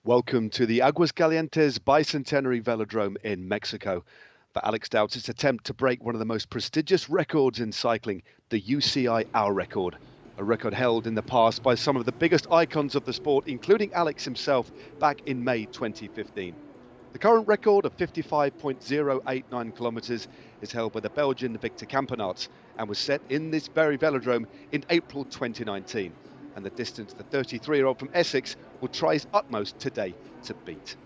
Welcome to the Aguascalientes Bicentenary Velodrome in Mexico for Alex Dowsett's attempt to break one of the most prestigious records in cycling, the UCI Hour Record, a record held in the past by some of the biggest icons of the sport, including Alex himself back in May 2015. The current record of 55.089 kilometres is held by the Belgian Victor Campenaerts and was set in this very velodrome in April 2019. And the distance the 33-year-old from Essex will try his utmost today to beat.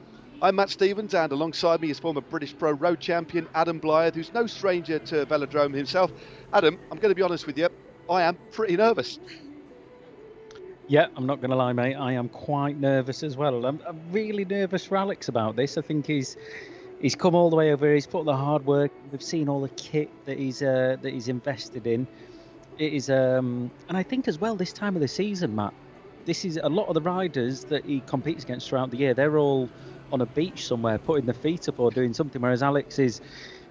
I'm Matt Stevens, and alongside me is former British Pro Road champion Adam Blythe, who's no stranger to velodrome himself. Adam, I'm going to be honest with you, I am pretty nervous. Yeah, I'm not going to lie, mate. I am quite nervous as well. I'm really nervous for Alex about this. I think he's come all the way over. He's put the hard work. We've seen all the kit that he's invested in. It is, and I think as well this time of the season, Matt. This is a lot of the riders that he competes against throughout the year. They're all on a beach somewhere, putting their feet up or doing something, whereas Alex is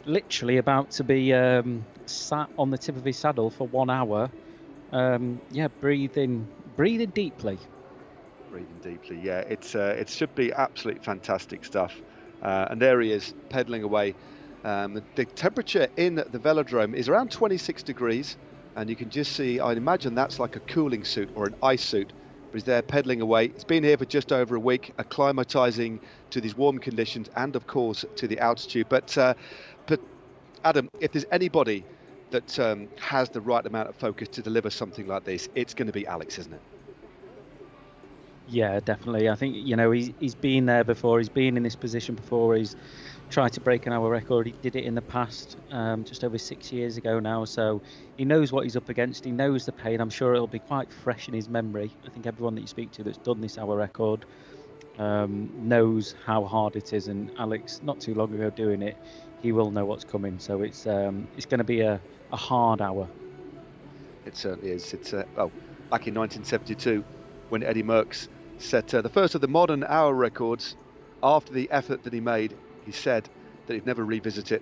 literally about to be sat on the tip of his saddle for 1 hour. Breathing deeply. Breathing deeply, yeah. It should be absolutely fantastic stuff. And there he is, pedalling away. The temperature in the velodrome is around 26 degrees. And you can just see, I'd imagine that's like a cooling suit or an ice suit. But he's there pedaling away. He's been here for just over a week, acclimatizing to these warm conditions and, of course, to the altitude. But Adam, if there's anybody that has the right amount of focus to deliver something like this, it's going to be Alex, isn't it? Yeah, definitely. I think, he's been there before. He's been in this position before. He's tried to break an hour record. He did it in the past, just over 6 years ago now. So he knows what he's up against. He knows the pain. I'm sure it'll be quite fresh in his memory. I think everyone that you speak to that's done this hour record knows how hard it is. And Alex, not too long ago doing it, he will know what's coming. So it's going to be a hard hour. It certainly is. It's back in 1972 when Eddie Merckx set the first of the modern hour records. After the effort that he made, he said that he'd never revisit it,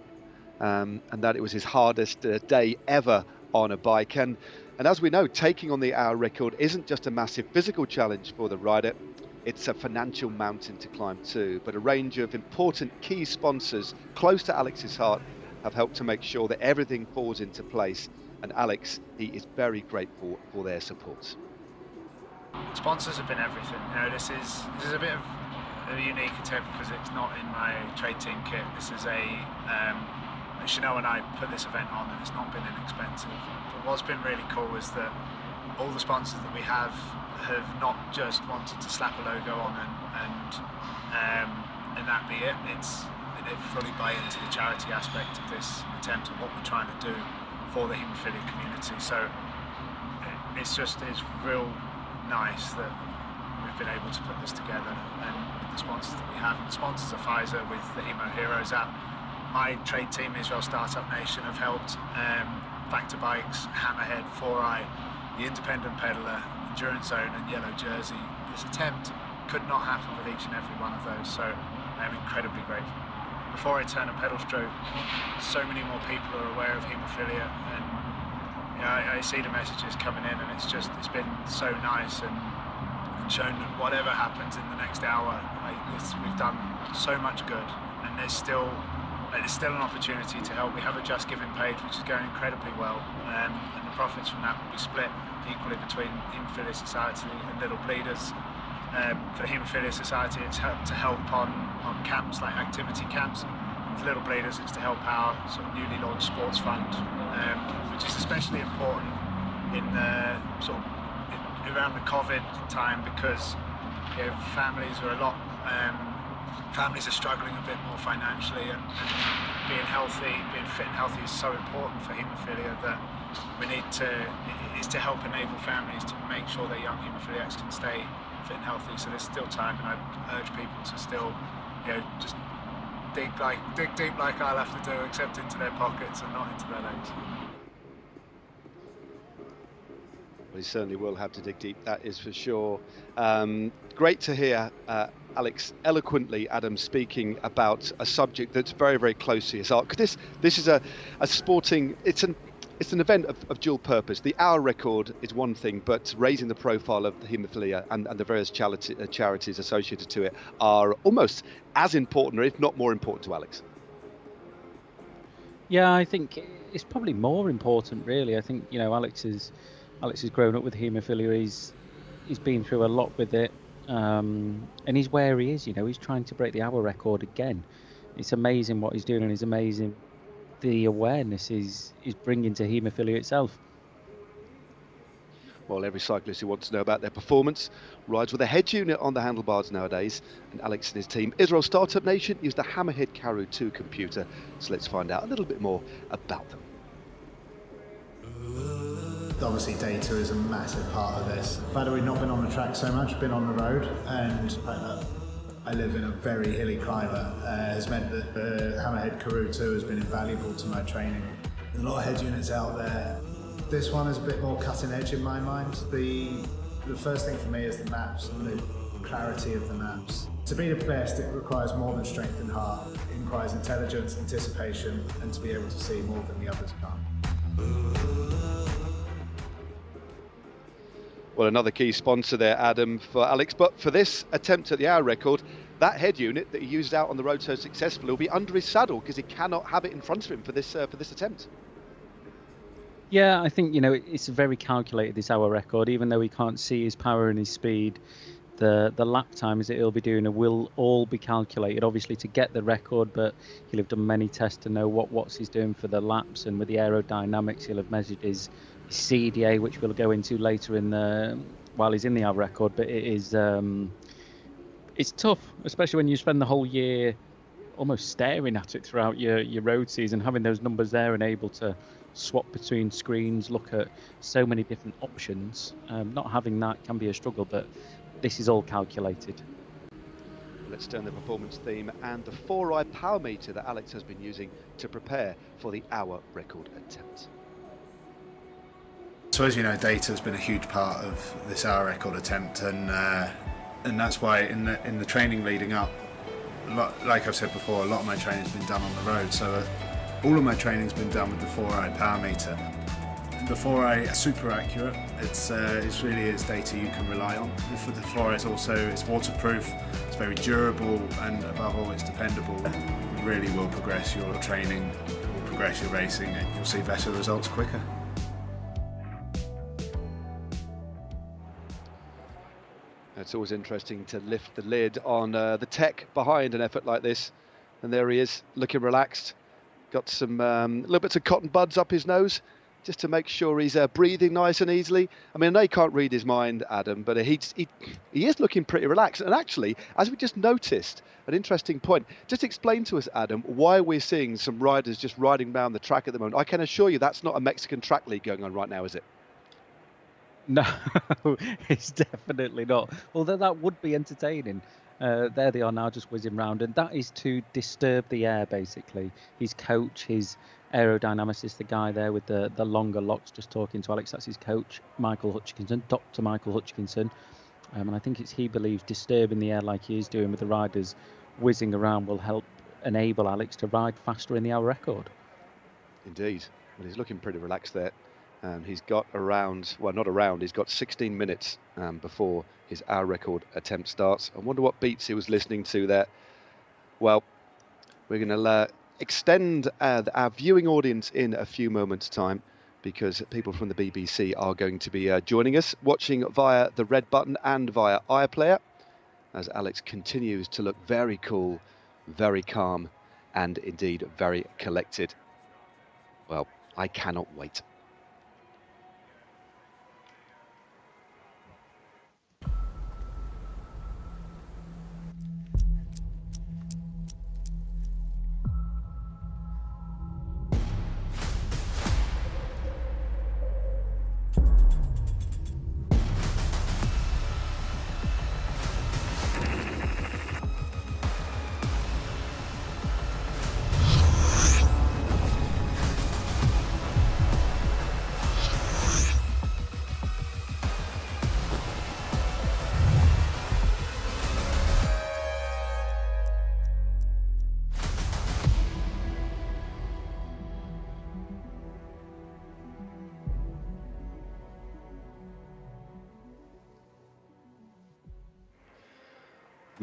and that it was his hardest day ever on a bike. And as we know, taking on the hour record isn't just a massive physical challenge for the rider, it's a financial mountain to climb too. But a range of important key sponsors close to Alex's heart have helped to make sure that everything falls into place. And Alex, he is very grateful for their support. Sponsors have been everything. This is a bit of a unique attempt because it's not in my trade team kit. This is Chanel and I put this event on, and it's not been inexpensive. But what's been really cool is that all the sponsors that we have not just wanted to slap a logo on and that be it. They fully buy into the charity aspect of this attempt and what we're trying to do for the haemophilia community. So it's real nice that we've been able to put this together, and with the sponsors that we have. And the sponsors are Pfizer with the Hemo Heroes app. My trade team, Israel Startup Nation, have helped. Factor Bikes, Hammerhead, 4i, the Independent Peddler, Endurance Zone, and Yellow Jersey. This attempt could not happen with each and every one of those, so I am incredibly grateful. Before I turn a pedal stroke, so many more people are aware of haemophilia, and I see the messages coming in, and it's been so nice and shown that whatever happens in the next hour, we've done so much good, and there's still an opportunity to help. We have a Just Giving page which is going incredibly well, and the profits from that will be split equally between Haemophilia Society and Little Bleeders. For the Haemophilia Society, it's to help on camps like activity camps. For Little Bleeders, it's to help our sort of newly launched sports fund, which is especially important in around the COVID time, because families are struggling a bit more financially, and being fit and healthy is so important for haemophilia that is to help enable families to make sure their young haemophiliacs can stay fit and healthy. So there's still time, and I urge people to still just dig deep like I'll have to do, except into their pockets and not into their legs. Well, he certainly will have to dig deep, that is for sure. Great to hear Alex eloquently, Adam, speaking about a subject that's very, very close to his heart. Because this is a sporting, it's It's an event of dual purpose. The hour record is one thing, but raising the profile of the haemophilia and the various charities associated to it are almost as important, or if not more important, to Alex. Yeah, I think it's probably more important, really. I think, you know, Alex has grown up with haemophilia. He's been through a lot with it, and he's where he is. You know, he's trying to break the hour record again. It's amazing what he's doing, and it's amazing the awareness he's bringing to haemophilia itself. Well, every cyclist who wants to know about their performance rides with a head unit on the handlebars nowadays, and Alex and his team, Israel Startup Nation, use the Hammerhead Karoo 2 computer. So let's find out a little bit more about them. Obviously data is a massive part of this. The fact that we've not been on the track so much, been on the road, and I live in a very hilly climate, has meant that the Hammerhead Karoo 2 has been invaluable to my training. There's a lot of head units out there. This one is a bit more cutting edge in my mind. The first thing for me is the maps and the clarity of the maps. To be the best, it requires more than strength and heart. It requires intelligence, anticipation, and to be able to see more than the others can't. Well, another key sponsor there, Adam, for Alex. But for this attempt at the hour record, that head unit that he used out on the road so successfully will be under his saddle because he cannot have it in front of him for this attempt. Yeah, I think, you know, it's very calculated, this hour record. Even though we can't see his power and his speed, the lap times that he'll be doing will all be calculated, obviously, to get the record. But he'll have done many tests to know what watts he's doing for the laps, and with the aerodynamics, he'll have measured his CDA, which we'll go into later while he's in the hour record. But it is it's tough, especially when you spend the whole year almost staring at it throughout your road season, having those numbers there and able to swap between screens, look at so many different options. Not having that can be a struggle, but this is all calculated. Let's turn the performance theme and the 4i power meter that Alex has been using to prepare for the hour record attempt. So as you know, data has been a huge part of this hour record attempt, and that's why in the training leading up, like I've said before, a lot of my training's been done on the road. So all of my training's been done with the 4i power meter. The 4i is super accurate. It's really is data you can rely on. For the 4i, it's waterproof, it's very durable, and above all, it's dependable. It really will progress your training, it will progress your racing, and you'll see better results quicker. It's always interesting to lift the lid on the tech behind an effort like this. And there he is, looking relaxed. Got some little bits of cotton buds up his nose, just to make sure he's breathing nice and easily. I mean, I know you can't read his mind, Adam, but he is looking pretty relaxed. And actually, as we just noticed, an interesting point. Just explain to us, Adam, why we're seeing some riders just riding around the track at the moment. I can assure you that's not a Mexican track league going on right now, is it? No, it's definitely not. Although that would be entertaining. There they are now, just whizzing round, and that is to disturb the air, basically. His coach, his aerodynamicist, the guy there with the longer locks, just talking to Alex, that's his coach, Michael Hutchinson, Dr. Michael Hutchinson. And I think he believes disturbing the air like he is doing with the riders whizzing around will help enable Alex to ride faster in the hour record. Indeed. Well, he's looking pretty relaxed there. He's got he's got 16 minutes before his hour record attempt starts. I wonder what beats he was listening to there. Well, we're going to extend our viewing audience in a few moments' time, because people from the BBC are going to be joining us, watching via the red button and via iPlayer, as Alex continues to look very cool, very calm, and indeed very collected. Well, I cannot wait.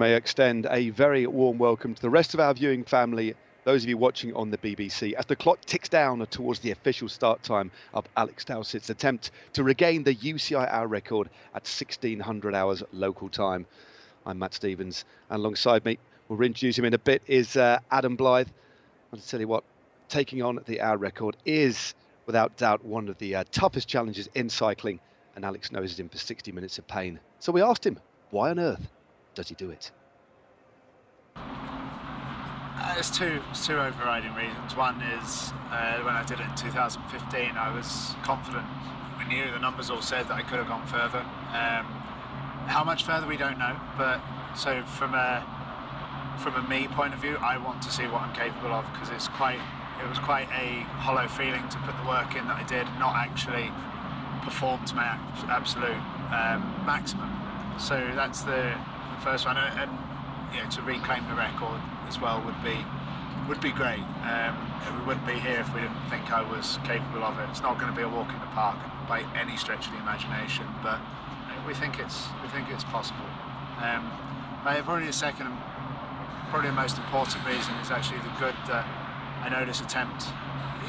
May I extend a very warm welcome to the rest of our viewing family, those of you watching on the BBC, as the clock ticks down towards the official start time of Alex Dowsett's attempt to regain the UCI Hour record at 1600 hours local time. I'm Matt Stevens, and alongside me, we'll introduce him in a bit, is Adam Blythe. I'll tell you what, taking on the hour record is without doubt one of the toughest challenges in cycling, and Alex knows it in for 60 minutes of pain. So we asked him, why on earth does he do it? There's two overriding reasons. One is when I did it in 2015, I was confident. We knew the numbers all said that I could have gone further. How much further we don't know, but so from a me point of view, I want to see what I'm capable of, because it was quite a hollow feeling to put the work in that I did, not actually perform to my absolute maximum. So that's the first one, and you know, to reclaim the record as well would be great. We wouldn't be here if we didn't think I was capable of it. It's not going to be a walk in the park by any stretch of the imagination, but we think it's possible. Probably the second, probably the most important reason is actually the good that I know this attempt,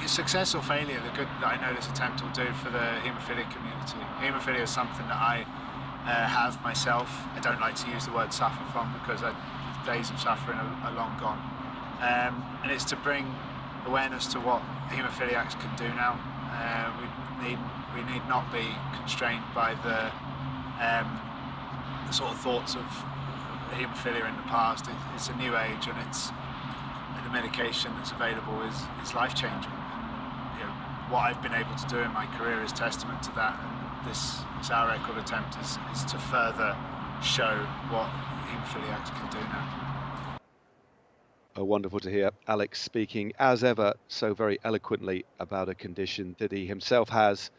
success or failure, the good that I know this attempt will do for the haemophilia community. Haemophilia is something that I have myself. I don't like to use the word suffer from, because the days of suffering are long gone. And it's to bring awareness to what haemophiliacs can do now. We need not be constrained by the sort of thoughts of haemophilia in the past. It's a new age, and the medication that's available is life-changing. And, you know, what I've been able to do in my career is testament to that. And this hour record attempt is to further show what haemophiliacs can do now. Oh, wonderful to hear Alex speaking, as ever, so very eloquently about a condition that he himself has,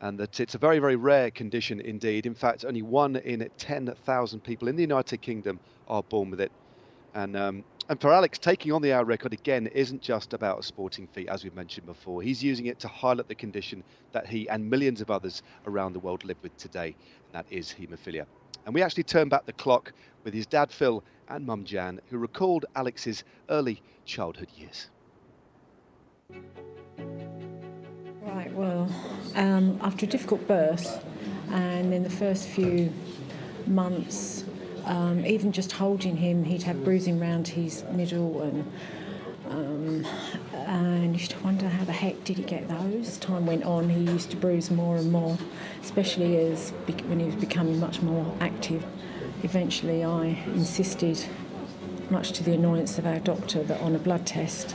and that it's a very, very rare condition indeed. In fact, only 1 in 10,000 people in the United Kingdom are born with it. And for Alex, taking on the hour record again isn't just about a sporting feat, as we mentioned before. He's using it to highlight the condition that he and millions of others around the world live with today, and that is haemophilia. And we actually turned back the clock with his dad Phil and mum Jan, who recalled Alex's early childhood years. Right, well, after a difficult birth, and in the first few months, even just holding him, he'd have bruising around his middle, and you used to wonder how the heck did he get those. As time went on, he used to bruise more and more, especially when he was becoming much more active. Eventually I insisted, much to the annoyance of our doctor, that on a blood test,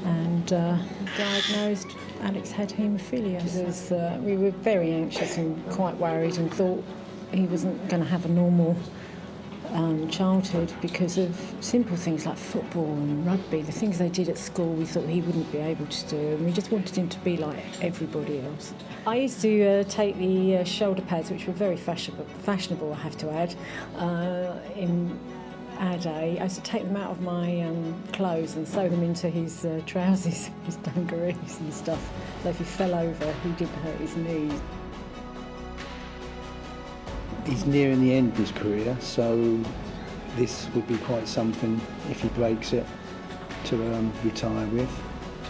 and diagnosed Alex had haemophilia. We were very anxious and quite worried, and thought he wasn't going to have a normal childhood because of simple things like football and rugby, the things they did at school. We thought he wouldn't be able to do, and we just wanted him to be like everybody else. I used to take the shoulder pads, which were very fashionable, I have to add, in our day. I used to take them out of my clothes and sew them into his trousers, his dungarees and stuff, so if he fell over he didn't hurt his knees. He's nearing the end of his career, so this would be quite something, if he breaks it, to retire with.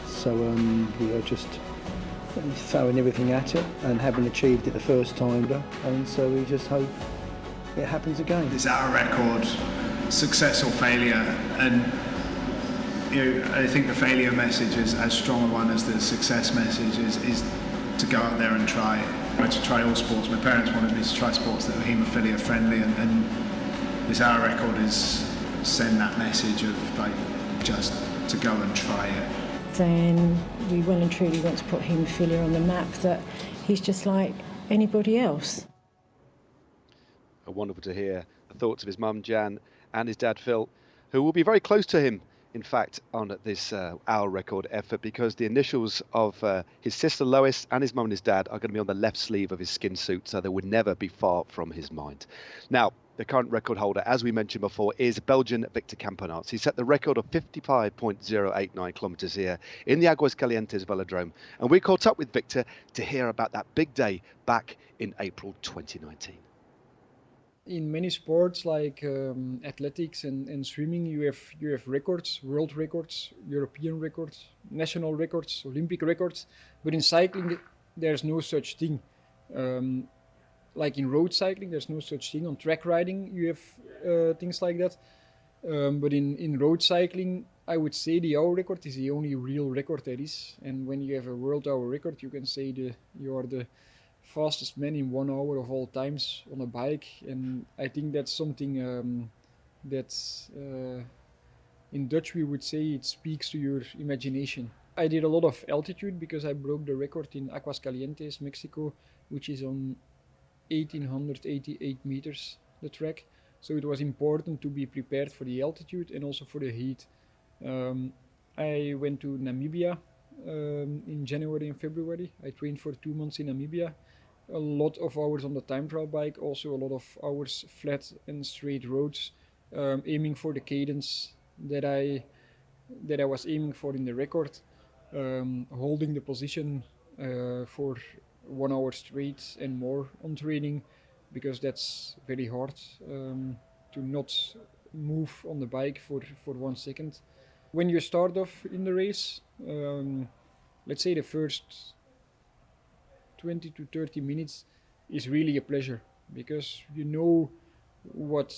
So we are just throwing everything at it, and having achieved it the first time, and so we just hope it happens again. This hour record, success or failure, and you know, I think the failure message is as strong a one as the success message is to go out there and try it. I wanted to try all sports. My parents wanted me to try sports that were haemophilia friendly, and this hour record is send that message of like just to go and try it. Then we well and truly want to put haemophilia on the map, that he's just like anybody else. Wonderful to hear the thoughts of his mum Jan and his dad Phil, who will be very close to him, in fact, on this hour record effort, because the initials of his sister Lois and his mum and his dad are going to be on the left sleeve of his skin suit, so they would never be far from his mind. Now, the current record holder, as we mentioned before, is Belgian Victor Campenaerts. He set the record of 55.089 kilometres here in the Aguascalientes Velodrome. And we caught up with Victor to hear about that big day back in April 2019. In many sports like athletics and swimming, you have records, world records, European records, national records, Olympic records. But in cycling, there's no such thing. Like in road cycling, there's no such thing. On track riding, you have things like that. But in road cycling, I would say the hour record is the only real record there is. And when you have a world hour record, you can say you are the fastest man in 1 hour of all times on a bike. And I think that's something that's in Dutch we would say it speaks to your imagination. I did a lot of altitude because I broke the record in Aguascalientes, Mexico, which is on 1888 meters, the track. So it was important to be prepared for the altitude and also for the heat. I went to Namibia in January and February. I trained for 2 months in Namibia. A lot of hours on the time trial bike, also a lot of hours flat and straight roads, aiming for the cadence that I was aiming for in the record, holding the position for 1 hour straight and more on training, because that's very hard to not move on the bike for 1 second. When you start off in the race, let's say the first 20 to 30 minutes is really a pleasure, because you know what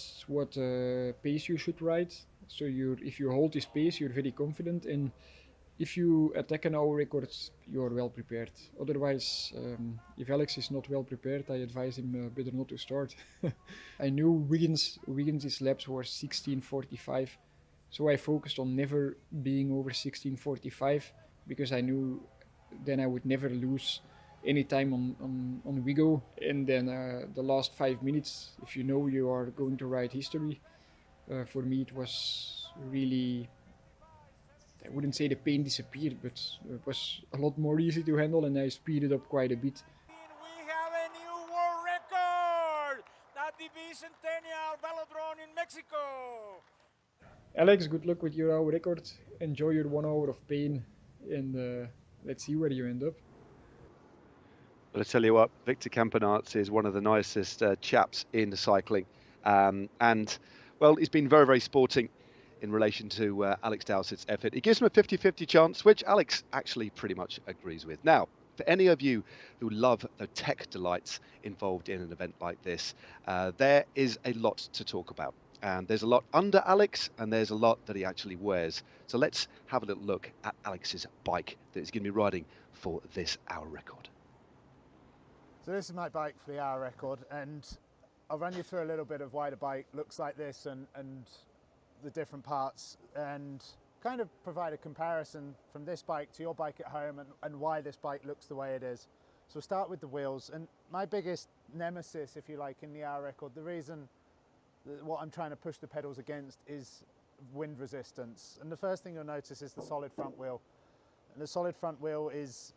pace you should ride. So if you hold this pace, you're very confident, and if you attack an hour record, you're well prepared. Otherwise, if Alex is not well prepared, I advise him better not to start. I knew Wiggins' laps were 16:45, so I focused on never being over 16:45, because I knew then I would never lose any time on Wigo. And then the last 5 minutes, if you know you are going to ride history, for me it was really, I wouldn't say the pain disappeared, but it was a lot more easy to handle, and I speeded up quite a bit. We have a new world record at the Bicentennial Velodrome in Mexico. Alex, good luck with your hour record. Enjoy your 1 hour of pain, and let's see where you end up. Well, I tell you what, Victor Campenaerts is one of the nicest chaps in cycling. And, well, he's been very, very sporting in relation to Alex Dowsett's effort. He gives him a 50-50 chance, which Alex actually pretty much agrees with. Now, for any of you who love the tech delights involved in an event like this, there is a lot to talk about. And there's a lot under Alex, and there's a lot that he actually wears. So let's have a little look at Alex's bike that he's going to be riding for this hour record. So this is my bike for the hour record, and I'll run you through a little bit of why the bike looks like this and the different parts, and kind of provide a comparison from this bike to your bike at home and why this bike looks the way it is. So we'll start with the wheels, and my biggest nemesis, if you like, in the hour record, the reason what I'm trying to push the pedals against is wind resistance. And the first thing you'll notice is the solid front wheel. And the solid front wheel is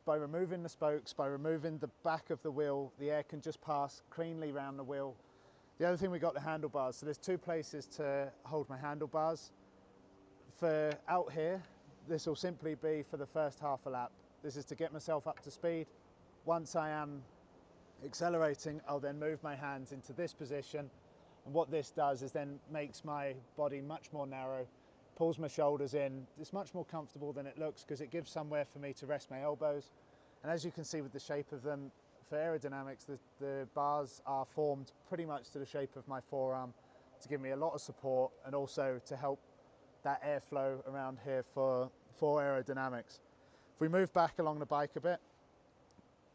by removing the spokes, by removing the back of the wheel, the air can just pass cleanly around the wheel. The other thing, we got the handlebars. So there's 2 places to hold my handlebars. For out here, this will simply be for the first half a lap. This is to get myself up to speed. Once I am accelerating, I'll then move my hands into this position. And what this does is then makes my body much more narrow, pulls my shoulders in. It's much more comfortable than it looks, because it gives somewhere for me to rest my elbows. And as you can see with the shape of them, for aerodynamics, the bars are formed pretty much to the shape of my forearm to give me a lot of support, and also to help that airflow around here for aerodynamics. If we move back along the bike a bit,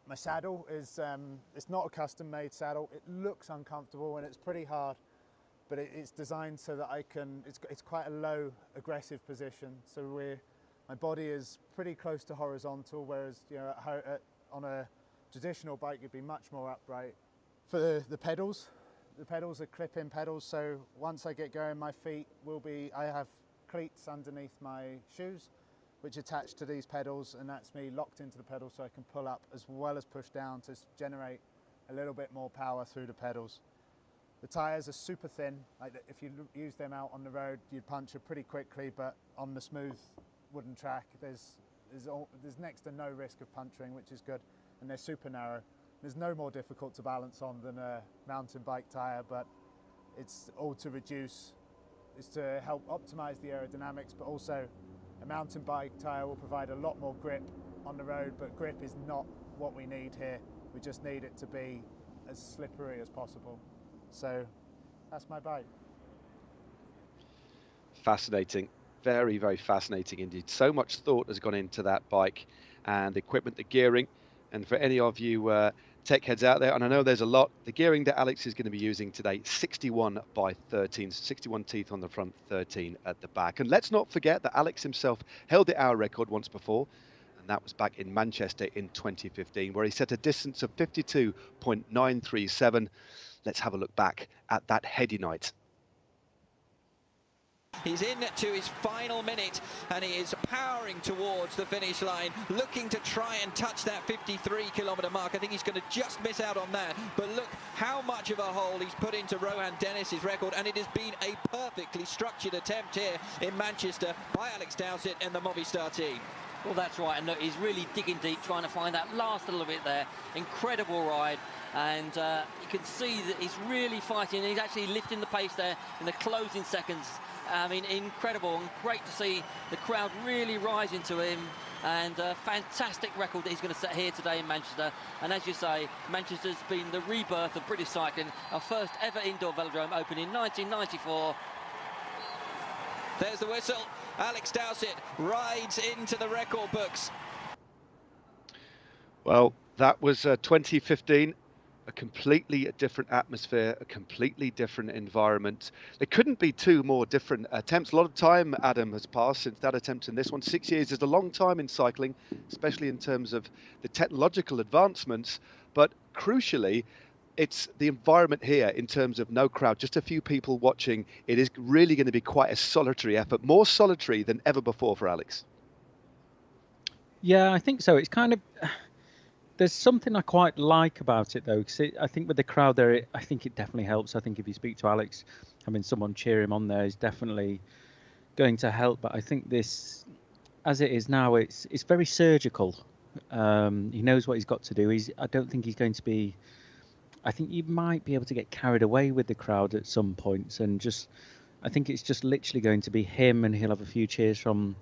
my saddle is, it's not a custom made saddle. It looks uncomfortable and it's pretty hard, but it's designed so that I can, it's quite a low aggressive position. So my body is pretty close to horizontal, whereas on a traditional bike you'd be much more upright. For the pedals are clip-in pedals, so once I get going, my feet will be, I have cleats underneath my shoes which attach to these pedals, and that's me locked into the pedals so I can pull up as well as push down to generate a little bit more power through the pedals. The tyres are super thin. Like, if you use them out on the road, you'd puncture pretty quickly, but on the smooth wooden track, there's next to no risk of puncturing, which is good, and they're super narrow. There's no more difficult to balance on than a mountain bike tyre, but it's all to reduce, it's to help optimise the aerodynamics, but also a mountain bike tyre will provide a lot more grip on the road, but grip is not what we need here. We just need it to be as slippery as possible. So that's my bike. Fascinating, very, very fascinating indeed. So much thought has gone into that bike and the equipment, the gearing. And for any of you tech heads out there, and I know there's a lot, the gearing that Alex is going to be using today, 61 by 13, 61 teeth on the front, 13 at the back. And let's not forget that Alex himself held the hour record once before, and that was back in Manchester in 2015, where he set a distance of 52.937. Let's have a look back at that heady night. He's in to his final minute and he is powering towards the finish line, looking to try and touch that 53-kilometre mark. I think he's going to just miss out on that. But look how much of a hole he's put into Rohan Dennis's record, and it has been a perfectly structured attempt here in Manchester by Alex Dowsett and the Movistar team. Well, that's right, and look, he's really digging deep, trying to find that last little bit there. Incredible ride, and you can see that he's really fighting. He's actually lifting the pace there in the closing seconds. I mean, incredible, and great to see the crowd really rising to him, and a fantastic record that he's going to set here today in Manchester. And as you say, Manchester's been the rebirth of British cycling, our first ever indoor velodrome, opened in 1994. There's the whistle. Alex Dowsett rides into the record books. Well, that was 2015. A completely different atmosphere, a completely different environment. There couldn't be two more different attempts. A lot of time, Adam, has passed since that attempt and this one. 6 years is a long time in cycling, especially in terms of the technological advancements. But crucially, it's the environment here in terms of no crowd, just a few people watching. It is really going to be quite a solitary effort, more solitary than ever before for Alex. Yeah, I think so. It's kind of... There's something I quite like about it, though, because I think with the crowd there, I think it definitely helps. I think if you speak to Alex, having someone cheer him on there is definitely going to help. But I think this, as it is now, it's very surgical. He knows what he's got to do. I don't think he's going to be... I think you might be able to get carried away with the crowd at some points, and just... I think it's just literally going to be him, and he'll have a few cheers from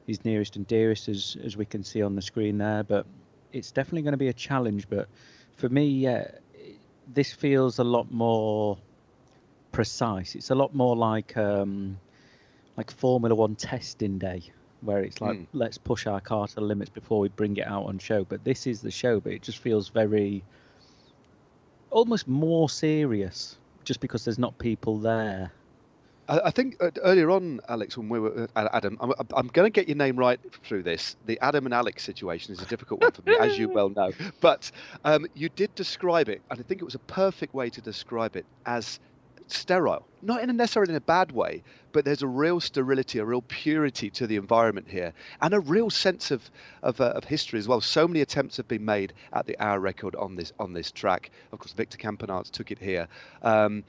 his nearest and dearest, as we can see on the screen there. But it's definitely going to be a challenge, but for me, yeah, this feels a lot more precise. It's a lot more like Formula One testing day, where it's like, let's push our car to the limits before we bring it out on show. But this is the show, but it just feels very, almost more serious, just because there's not people there. I think earlier on, Alex, when we were Adam, I'm going to get your name right through this. The Adam and Alex situation is a difficult one for me, as you well know. But you did describe it, and I think it was a perfect way to describe it, as sterile. Not necessarily in a bad way, but there's a real sterility, a real purity to the environment here, and a real sense of history as well. So many attempts have been made at the hour record on this track. Of course, Victor Campenaerts took it here, and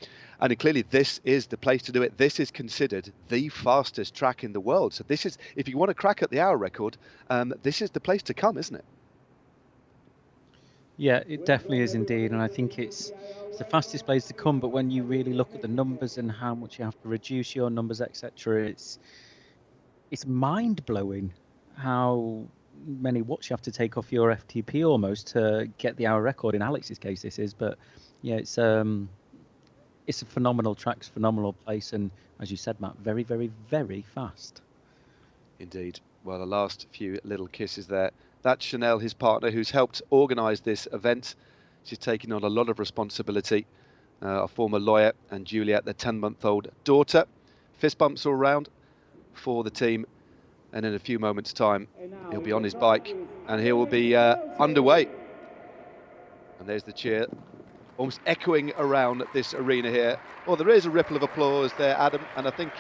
clearly this is the place to do it. This is considered the fastest track in the world. So this is, if you want to crack at the hour record, this is the place to come, isn't it? Yeah, it definitely is indeed, and I think it's the fastest place to come. But when you really look at the numbers and how much you have to reduce your numbers, etc., it's mind-blowing how many watts you have to take off your FTP almost to get the hour record. In Alex's case, this is, but yeah, it's a phenomenal track, it's a phenomenal place, and as you said, Matt, very, very, very fast. Indeed. Well, the last few little kisses there. That's Chanel, his partner, who's helped organise this event. She's taking on a lot of responsibility. A former lawyer, and Juliet, their 10-month-old daughter. Fist bumps all around for the team. And in a few moments' time, he'll be on his bike and he will be underway. And there's the cheer, almost echoing around this arena here. Well, there is a ripple of applause there, Adam. And I think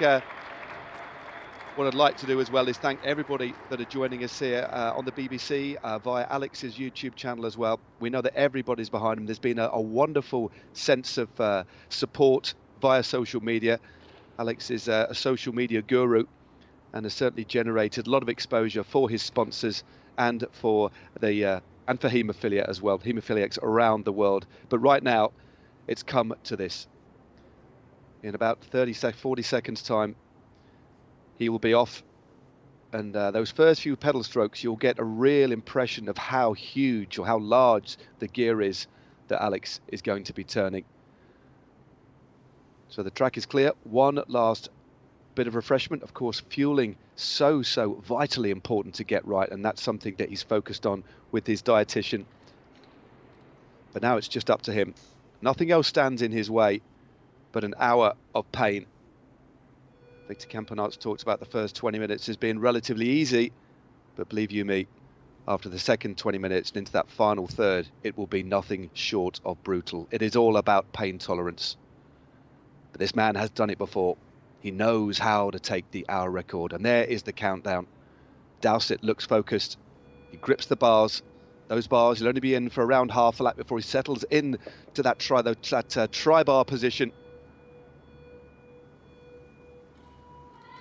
what I'd like to do as well is thank everybody that are joining us here on the BBC via Alex's YouTube channel as well. We know that everybody's behind him. There's been a wonderful sense of support via social media. Alex is a social media guru and has certainly generated a lot of exposure for his sponsors and for the and for haemophilia as well, haemophiliacs around the world. But right now, it's come to this. In about 40 seconds time, he will be off. And those first few pedal strokes, you'll get a real impression of how huge or how large the gear is that Alex is going to be turning. So the track is clear. One last bit of refreshment. Of course, fueling so vitally important to get right, and that's something that he's focused on with his dietitian. But now it's just up to him. Nothing else stands in his way but an hour of pain. Victor Campenaerts talked about the first 20 minutes as being relatively easy, but believe you me, after the second 20 minutes and into that final third, it will be nothing short of brutal. It is all about pain tolerance. But this man has done it before. He knows how to take the hour record, and there is the countdown. Dowsett looks focused. He grips the bars. Those bars, he'll only be in for around half a lap before he settles in to that tri-bar position.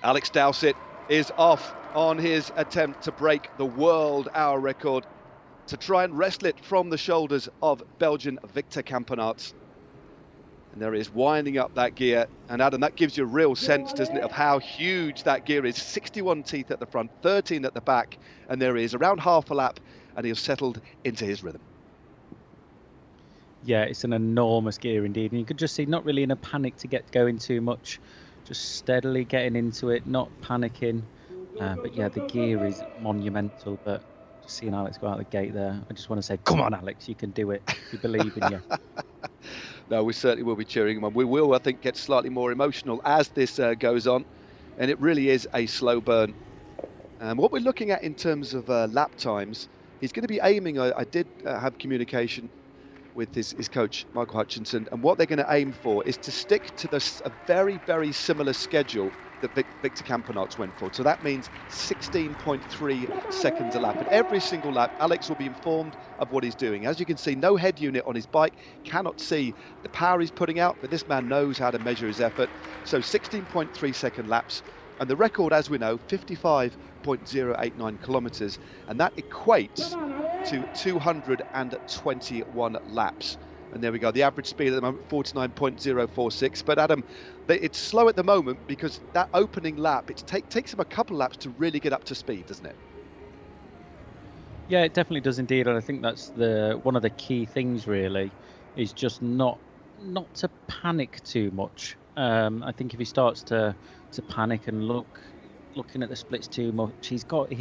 Alex Dowsett is off on his attempt to break the world hour record, to try and wrestle it from the shoulders of Belgian Victor Campenaerts. And there he is, winding up that gear. And Adam, that gives you a real sense, doesn't it, of how huge that gear is. 61 teeth at the front, 13 at the back. And there he is, around half a lap, and he's settled into his rhythm. Yeah, it's an enormous gear indeed. And you could just see, not really in a panic to get going too much, just steadily getting into it, not panicking. But yeah, the gear is monumental. But just seeing Alex go out the gate there, I just want to say, come on, Alex, you can do it. We believe in you. No, we certainly will be cheering him on. We will, I think, get slightly more emotional as this goes on. And it really is a slow burn. What we're looking at in terms of lap times, he's going to be aiming, I did have communication with his coach, Michael Hutchinson, and what they're going to aim for is to stick to a very similar schedule that Victor Campenaerts went for. So that means 16.3 seconds a lap. And every single lap, Alex will be informed of what he's doing. As you can see, no head unit on his bike, cannot see the power he's putting out, but this man knows how to measure his effort. So 16.3 second laps. And the record, as we know, 55.089 kilometres, and that equates to 221 laps. And there we go, the average speed at the moment, 49.046. But Adam, it's slow at the moment because that opening lap, it takes him a couple of laps to really get up to speed, doesn't it? Yeah, it definitely does indeed, and I think that's one of the key things really, is just not to panic too much. I think if he starts to panic and looking at the splits too much, he's got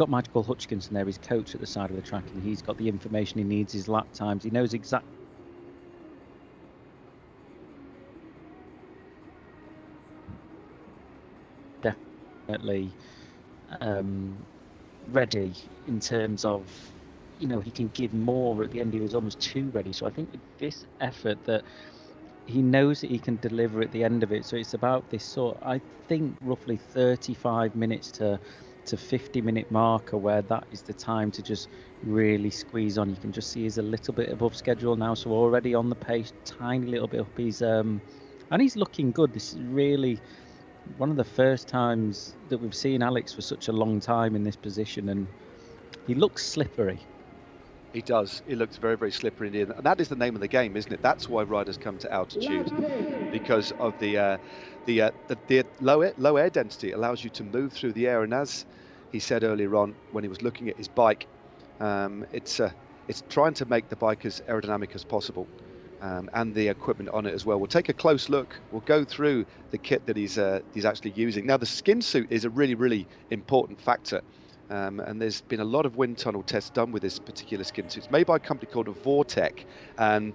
Michael Hutchinson there, his coach at the side of the track, and he's got the information he needs, his lap times. He knows exactly. Definitely ready in terms of, he can give more at the end. He was almost too ready. So I think with this effort that he knows that he can deliver at the end of it. So it's about this sort, I think, roughly 35 minutes to 50-minute marker where that is the time to just really squeeze on. You can just see he's a little bit above schedule now, so already on the pace, tiny little bit up. He's and he's looking good. This is really one of the first times that we've seen Alex for such a long time in this position, and he looks slippery. He does. He looks very slippery indeed. And that is the name of the game, isn't it? That's why riders come to altitude, because of the low air density. It allows you to move through the air. And as he said earlier on when he was looking at his bike, it's trying to make the bike as aerodynamic as possible, and the equipment on it as well. We'll take a close look. We'll go through the kit that he's actually using. Now, the skin suit is a really important factor. And there's been a lot of wind tunnel tests done with this particular skin suit. It's made by a company called Vortec. And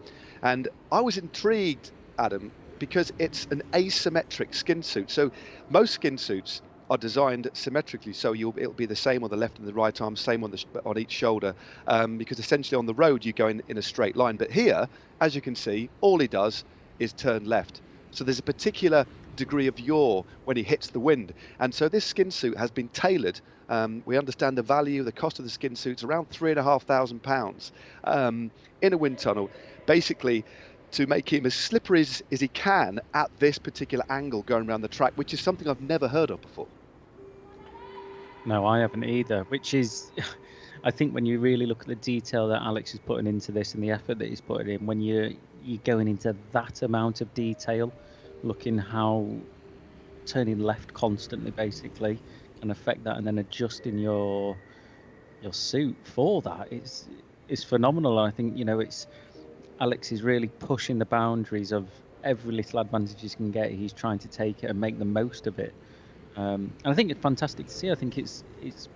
I was intrigued, Adam, because it's an asymmetric skin suit. So most skin suits are designed symmetrically, so it'll be the same on the left and the right arm, same on each shoulder, because essentially on the road you go in a straight line. But here, as you can see, all he does is turn left. So there's a particular degree of yaw when he hits the wind, and so this skin suit has been tailored. We understand the value, the cost of the skin suit's around £3,500 in a wind tunnel, basically to make him as slippery as he can at this particular angle going around the track, which is something I've never heard of before. No, I haven't either, which is, I think when you really look at the detail that Alex is putting into this and the effort that he's putting in, when you're going into that amount of detail, looking how turning left constantly basically can affect that, and then adjusting your suit for that, it's phenomenal. I think, it's Alex is really pushing the boundaries of every little advantage he can get. He's trying to take it and make the most of it. And I think it's fantastic to see. I think it's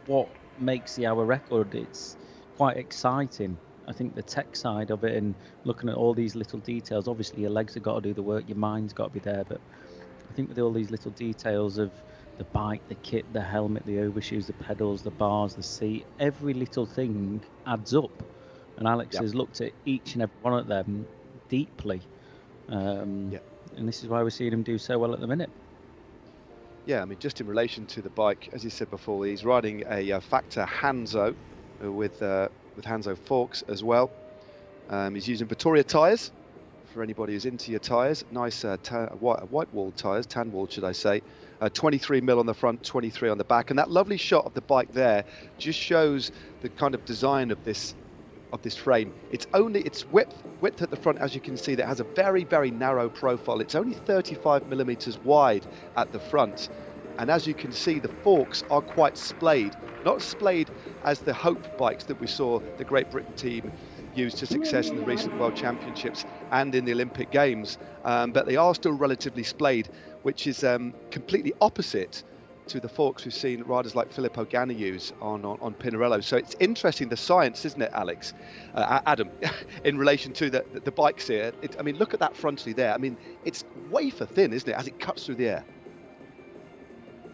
what makes the hour record. It's quite exciting. I think the tech side of it and looking at all these little details, obviously your legs have got to do the work, your mind's got to be there, but I think with all these little details of the bike, the kit, the helmet, the overshoes, the pedals, the bars, the seat, every little thing adds up. And Alex has looked at each and every one of them deeply. And this is why we're seeing him do so well at the minute. Yeah, I mean, just in relation to the bike, as you said before, he's riding a Factor Hanzo with Hanzo forks as well. He's using Vittoria tyres, for anybody who's into your tyres. Nice white wall tyres, tan wall should I say. 23mm on the front, 23 on the back. And that lovely shot of the bike there just shows the kind of design of this frame. It's width at the front, as you can see, that has a very, very narrow profile. It's only 35mm wide at the front, and as you can see, the forks are quite splayed, not splayed as the Hope bikes that we saw the Great Britain team use to success in the recent World Championships and in the Olympic Games, but they are still relatively splayed, which is completely opposite to the forks we've seen riders like Filippo Ganna use on Pinarello. So it's interesting, the science, isn't it, Alex? Adam, in relation to the bikes here. I mean, look at that frontally there. I mean, it's wafer thin, isn't it, as it cuts through the air?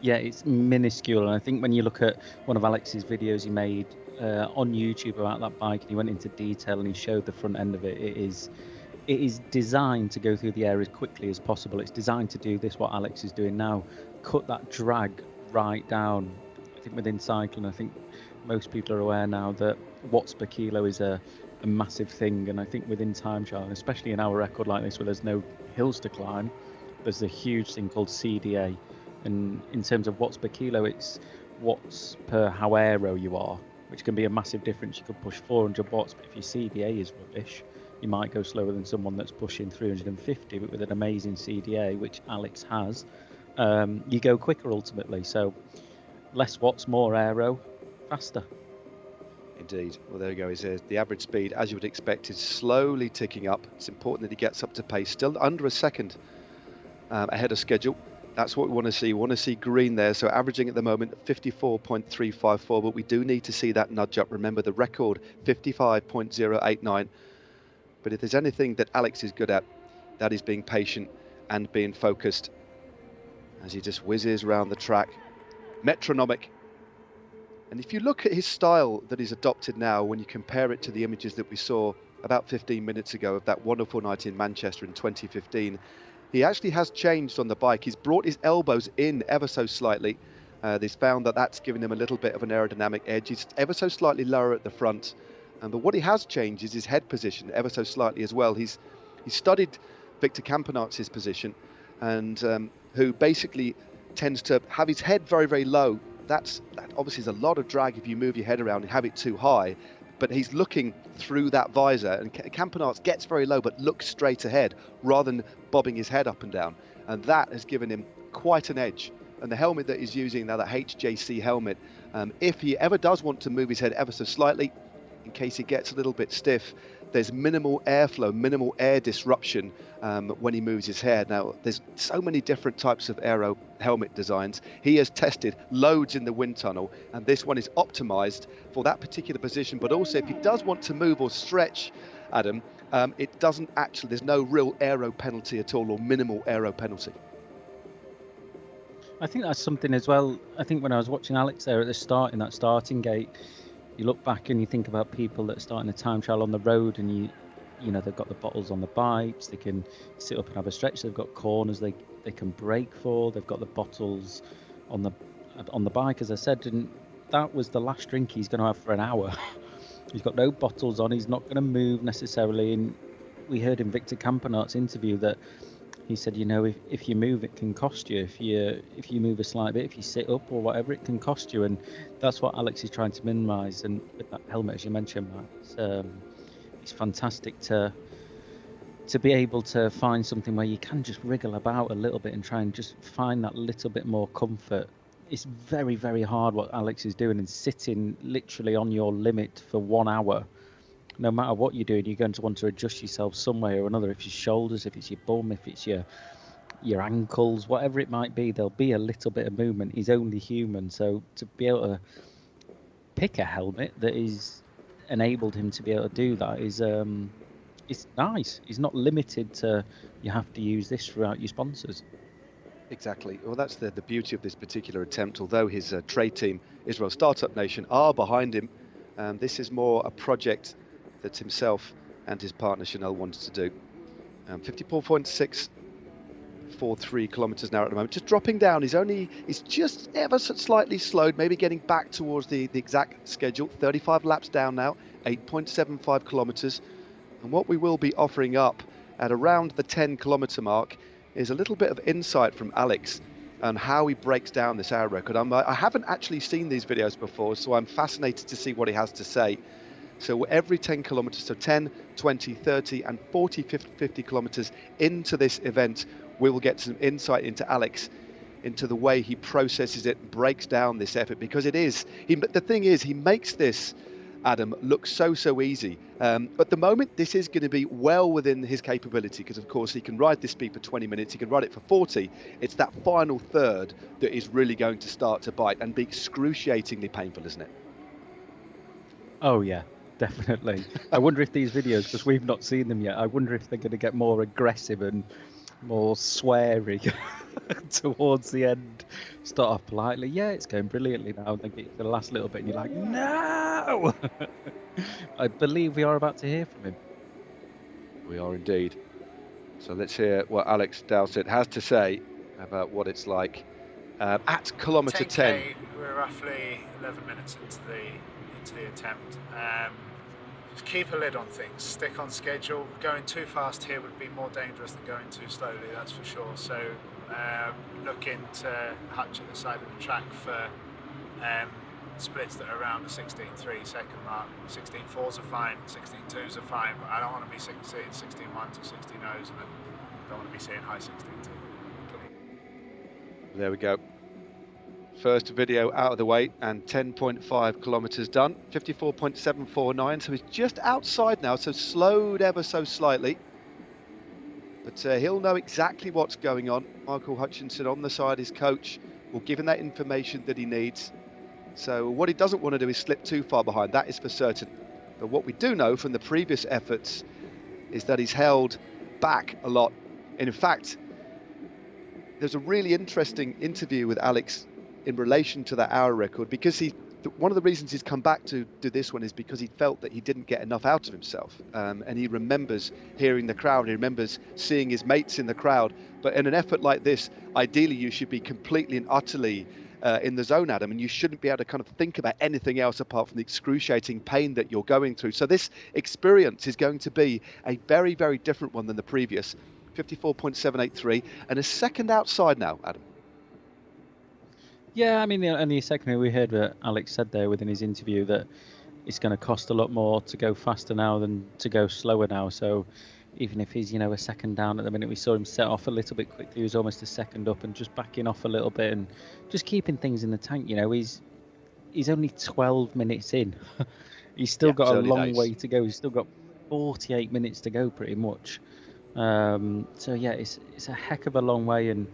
Yeah, it's minuscule. And I think when you look at one of Alex's videos he made on YouTube about that bike, and he went into detail and he showed the front end of it, it is designed to go through the air as quickly as possible. It's designed to do this, what Alex is doing now, cut that drag right down. I think within cycling, I think most people are aware now that watts per kilo is a massive thing, and I think within time trial, especially in our record like this where there's no hills to climb, there's a huge thing called CDA, and in terms of watts per kilo, it's watts per how aero you are, which can be a massive difference. You could push 400 watts, but if your CDA is rubbish, you might go slower than someone that's pushing 350, but with an amazing CDA, which Alex has, you go quicker ultimately. So less watts, more aero, faster. Indeed. Well, there you go. The average speed, as you would expect, is slowly ticking up. It's important that he gets up to pace, still under a second ahead of schedule. That's what we want to see. We want to see green there. So averaging at the moment 54.354, but we do need to see that nudge up. Remember the record 55.089. But if there's anything that Alex is good at, that is being patient and being focused as he just whizzes around the track. Metronomic. And if you look at his style that he's adopted now, when you compare it to the images that we saw about 15 minutes ago of that wonderful night in Manchester in 2015, he actually has changed on the bike. He's brought his elbows in ever so slightly. They've found that that's given him a little bit of an aerodynamic edge. He's ever so slightly lower at the front. But what he has changed is his head position ever so slightly as well. He's studied Victor Campenaerts' position, and who basically tends to have his head very, very low. That obviously is a lot of drag if you move your head around and have it too high. But he's looking through that visor, and Campenaerts gets very low but looks straight ahead rather than bobbing his head up and down. And that has given him quite an edge. And the helmet that he's using now, that HJC helmet, if he ever does want to move his head ever so slightly, in case he gets a little bit stiff, there's minimal airflow, minimal air disruption when he moves his head. Now, there's so many different types of aero helmet designs. He has tested loads in the wind tunnel, and this one is optimized for that particular position. But also, if he does want to move or stretch, Adam, it doesn't actually, there's no real aero penalty at all, or minimal aero penalty. I think that's something as well. I think when I was watching Alex there at the start, in that starting gate, you look back and you think about people that are starting a time trial on the road, and you know, they've got the bottles on the bikes, they can sit up and have a stretch, they've got corners they can brake for, they've got the bottles on the bike, as I said, and that was the last drink he's going to have for an hour. He's got no bottles on, he's not going to move necessarily. And we heard in Victor Campenaerts' interview that he said, you know, if you move, it can cost you. If you move a slight bit, if you sit up or whatever, it can cost you. And that's what Alex is trying to minimise. And with that helmet, as you mentioned, Matt, it's fantastic to be able to find something where you can just wriggle about a little bit and try and just find that little bit more comfort. It's very, very hard what Alex is doing, and sitting literally on your limit for 1 hour. No matter what you're doing, you're going to want to adjust yourself some way or another. If it's your shoulders, if it's your bum, if it's your ankles, whatever it might be, there'll be a little bit of movement. He's only human, so to be able to pick a helmet that is enabled him to be able to do that is it's nice. He's not limited to you have to use this throughout your sponsors. Exactly. Well, that's the beauty of this particular attempt. Although his trade team, Israel Startup Nation, are behind him, this is more a project that himself and his partner Chanel wanted to do. 54.643 kilometers an hour at the moment, just dropping down. He's just ever so slightly slowed, maybe getting back towards the exact schedule. 35 laps down now, 8.75 kilometers. And what we will be offering up at around the 10 kilometer mark is a little bit of insight from Alex on how he breaks down this hour record. I haven't actually seen these videos before, so I'm fascinated to see what he has to say. So every 10 kilometers, so 10, 20, 30 and 40, 50 kilometers into this event, we will get some insight into Alex, into the way he processes it, breaks down this effort, because the thing is, he makes this, Adam, look so easy. At the moment, this is going to be well within his capability, because of course he can ride this speed for 20 minutes, he can ride it for 40. It's that final third that is really going to start to bite and be excruciatingly painful, isn't it? Oh yeah, definitely. I wonder if these videos, because we've not seen them yet, I wonder if they're going to get more aggressive and more sweary towards the end. Start off politely, yeah, it's going brilliantly now, and then get to the last little bit and you're like, no! I believe we are about to hear from him. We are indeed. So let's hear what Alex Dowsett has to say about what it's like at kilometre 10. We're roughly 11 minutes into the attempt. Just keep a lid on things, stick on schedule. Going too fast here would be more dangerous than going too slowly, that's for sure. So look into hutch at the side of the track for splits that are around the 16.3 second mark. 16.4s are fine, 16.2s are fine, but I don't want to be seeing 16.1s or 16.0s, and I don't want to be seeing high 16.2. There we go. First video out of the way, and 10.5 kilometers done, 54.749, so he's just outside now, so slowed ever so slightly. But he'll know exactly what's going on. Michael Hutchinson on the side, his coach, will give him that information that he needs. So what he doesn't want to do is slip too far behind, that is for certain. But what we do know from the previous efforts is that he's held back a lot. And in fact, there's a really interesting interview with Alex in relation to that hour record, because one of the reasons he's come back to do this one is because he felt that he didn't get enough out of himself, and he remembers hearing the crowd, he remembers seeing his mates in the crowd. But in an effort like this, ideally you should be completely and utterly in the zone, Adam, and you shouldn't be able to kind of think about anything else apart from the excruciating pain that you're going through. So this experience is going to be a very, very different one than the previous. 54.783 and a second outside now, Adam. Yeah, I mean, the second we heard what Alex said there within his interview, that it's going to cost a lot more to go faster now than to go slower now. So even if he's, a second down at the minute, we saw him set off a little bit quickly. He was almost a second up and just backing off a little bit and just keeping things in the tank. He's only 12 minutes in. He's still got a long way to go. He's still got 48 minutes to go pretty much. So yeah, it's a heck of a long way, and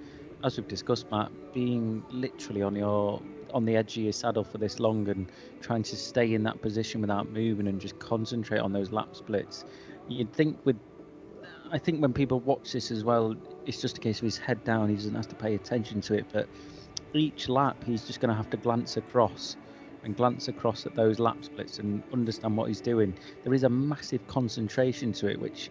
as we've discussed, Matt, being literally on the edge of your saddle for this long and trying to stay in that position without moving and just concentrate on those lap splits. You'd think I think when people watch this as well, it's just a case of his head down, he doesn't have to pay attention to it, but each lap he's just going to have to glance across at those lap splits and understand what he's doing. There is a massive concentration to it, which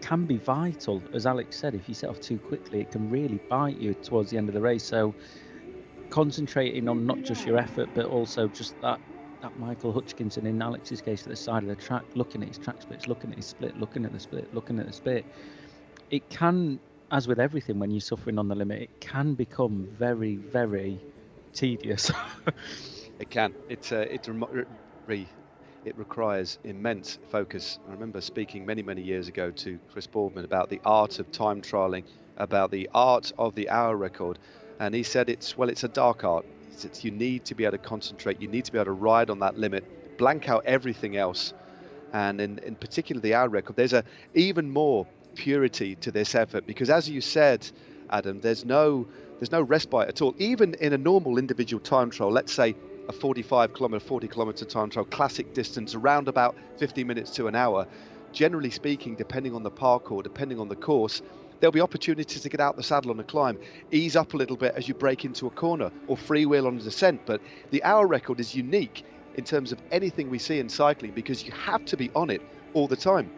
can be vital. As Alex said, if you set off too quickly, it can really bite you towards the end of the race. So concentrating on not just your effort, but also just that Michael Hutchinson, in Alex's case, at the side of the track, looking at his track splits, looking at his split, looking at the split, looking at the split. it can, as with everything, when you're suffering on the limit, it can become very, very tedious. It can. It requires immense focus. I remember speaking many years ago to Chris Boardman about the art of time trialing, about the art of the hour record, and he said it's a dark art. You need to be able to concentrate, you need to be able to ride on that limit, blank out everything else, and in particular the hour record, there's a even more purity to this effort, because as you said, Adam, there's no respite at all. Even in a normal individual time trial, let's say a 45 kilometer, 40 kilometer time trial, classic distance, around about 50 minutes to an hour, generally speaking, depending on the parkour, depending on the course, there'll be opportunities to get out the saddle on a climb, ease up a little bit as you break into a corner, or freewheel on a descent. But the hour record is unique in terms of anything we see in cycling, because you have to be on it all the time.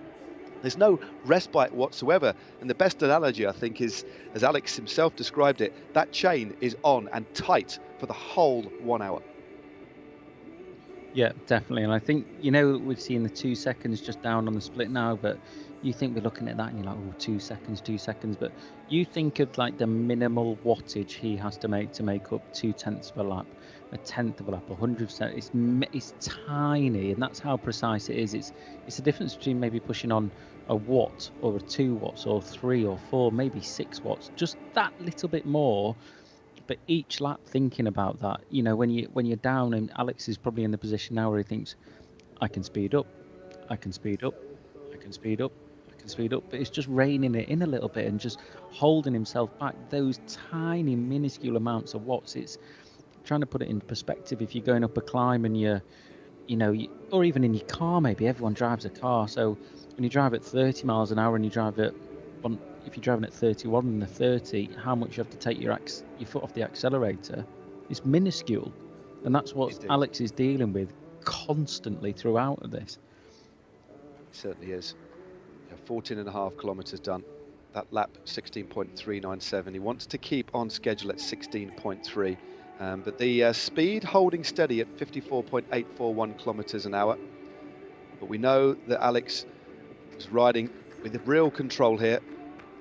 There's no respite whatsoever. And the best analogy, I think, is, as Alex himself described it, that chain is on and tight for the whole 1 hour. Yeah, definitely. And I think, we're seeing the 2 seconds just down on the split now, but you think we're looking at that and you're like, oh, 2 seconds. But you think of like the minimal wattage he has to make up 0.2 of a lap, 1/10 of a lap, 100%. It's tiny, and that's how precise it is. It's the difference between maybe pushing on a watt or a 2 watts or 3 or 4, maybe 6 watts, just that little bit more. But each lap thinking about that, when you're down, and Alex is probably in the position now where he thinks, I can speed up, I can speed up, I can speed up, I can speed up. But it's just reining it in a little bit and just holding himself back. Those tiny, minuscule amounts of watts. It's trying to put it in perspective. If you're going up a climb and or even in your car, maybe everyone drives a car. So when you drive at 30 miles an hour and you drive at if you're driving at 31 and the 30, how much you have to take your foot off the accelerator is minuscule. And that's what Alex is dealing with constantly throughout of this. It certainly is. 14.5 kilometres done. That lap 16.397. He wants to keep on schedule at 16.3. But the speed holding steady at 54.841 kilometres an hour. But we know that Alex was riding with real control here.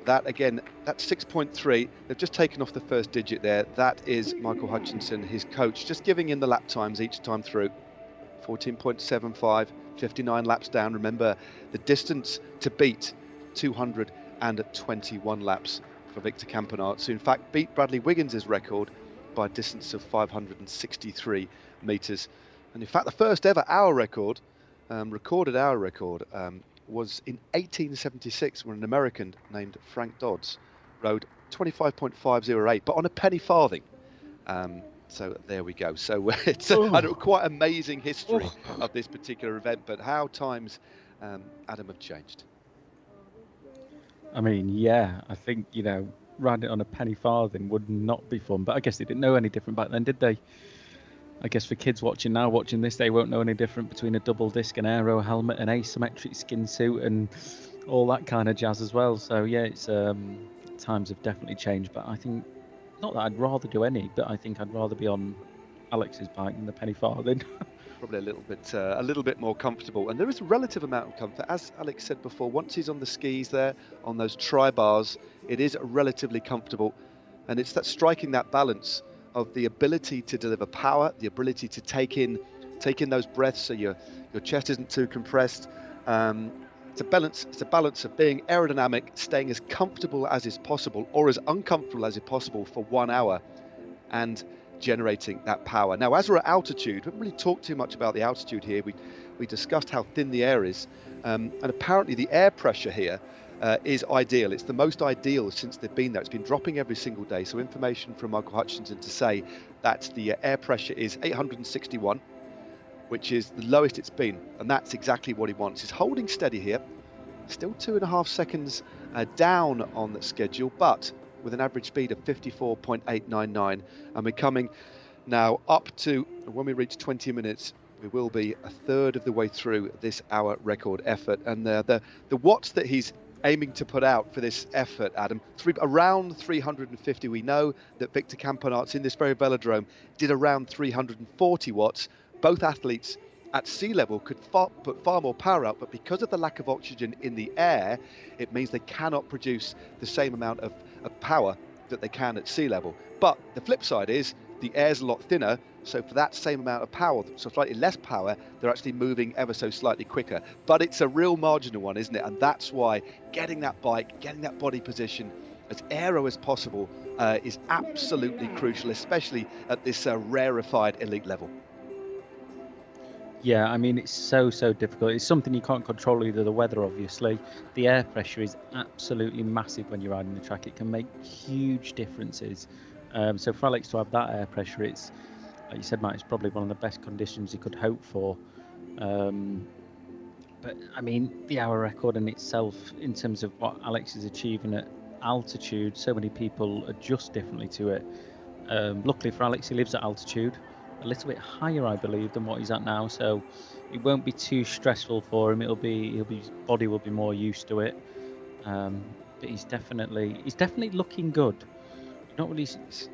That again, that's 6.3. They've just taken off the first digit there. That is Michael Hutchinson, his coach, just giving in the lap times each time through. 14.75, 59 laps down. Remember, the distance to beat, 221 laps for Victor Campenaerts, who in fact beat Bradley Wiggins' record by a distance of 563 metres. And in fact, the first ever hour record, recorded hour record, was in 1876, when an American named Frank Dodds rode 25.508, but on a penny farthing. So there we go. So it's quite amazing history of this particular event, but how times, Adam, have changed. I mean, yeah, I think, riding it on a penny farthing would not be fun, but I guess they didn't know any different back then, did they? I guess for kids watching this, they won't know any different between a double disc, an aero helmet, an asymmetric skin suit, and all that kind of jazz as well. So yeah, it's times have definitely changed. But I think, not that I'd rather do any, but I think I'd rather be on Alex's bike than the penny farthing. Probably a little bit more comfortable, and there is a relative amount of comfort, as Alex said before. Once he's on the skis there, on those tri-bars, it is relatively comfortable, and it's that striking that balance of the ability to deliver power, the ability to take in those breaths so your chest isn't too compressed. It's a balance of being aerodynamic, staying as comfortable as is possible, or as uncomfortable as is possible for 1 hour, and generating that power. Now, as we're at altitude, we haven't really talked too much about the altitude here. We discussed how thin the air is, and apparently the air pressure here is ideal. It's the most ideal since they've been there. It's been dropping every single day. So information from Michael Hutchinson to say that the air pressure is 861, which is the lowest it's been, and that's exactly what he wants. He's holding steady here, still 2.5 seconds down on the schedule, but with an average speed of 54.899, and we're coming now up to, when we reach 20 minutes, we will be a third of the way through this hour record effort, and the watts that he's aiming to put out for this effort, Adam, around 350. We know that Victor Campenaerts in this very velodrome did around 340 watts. Both athletes at sea level could put far more power out, but because of the lack of oxygen in the air, it means they cannot produce the same amount of power that they can at sea level. But the flip side is the air's a lot thinner, so for that same amount of power, so slightly less power, they're actually moving ever so slightly quicker. But it's a real marginal one, isn't it? And that's why getting that bike, getting that body position as aero as possible is absolutely crucial, especially at this rarefied elite level. Yeah, I mean, it's so difficult. It's something you can't control, either the weather, obviously. The air pressure is absolutely massive when you're riding the track. It can make huge differences. So for Alex to have that air pressure, it's, like you said, Matt, it's probably one of the best conditions you could hope for. But I mean, the hour record in itself, in terms of what Alex is achieving at altitude, so many people adjust differently to it. Luckily for Alex, he lives at altitude, a little bit higher, I believe, than what he's at now, so it won't be too stressful for him. His body will be more used to it. But he's definitely looking good. Not really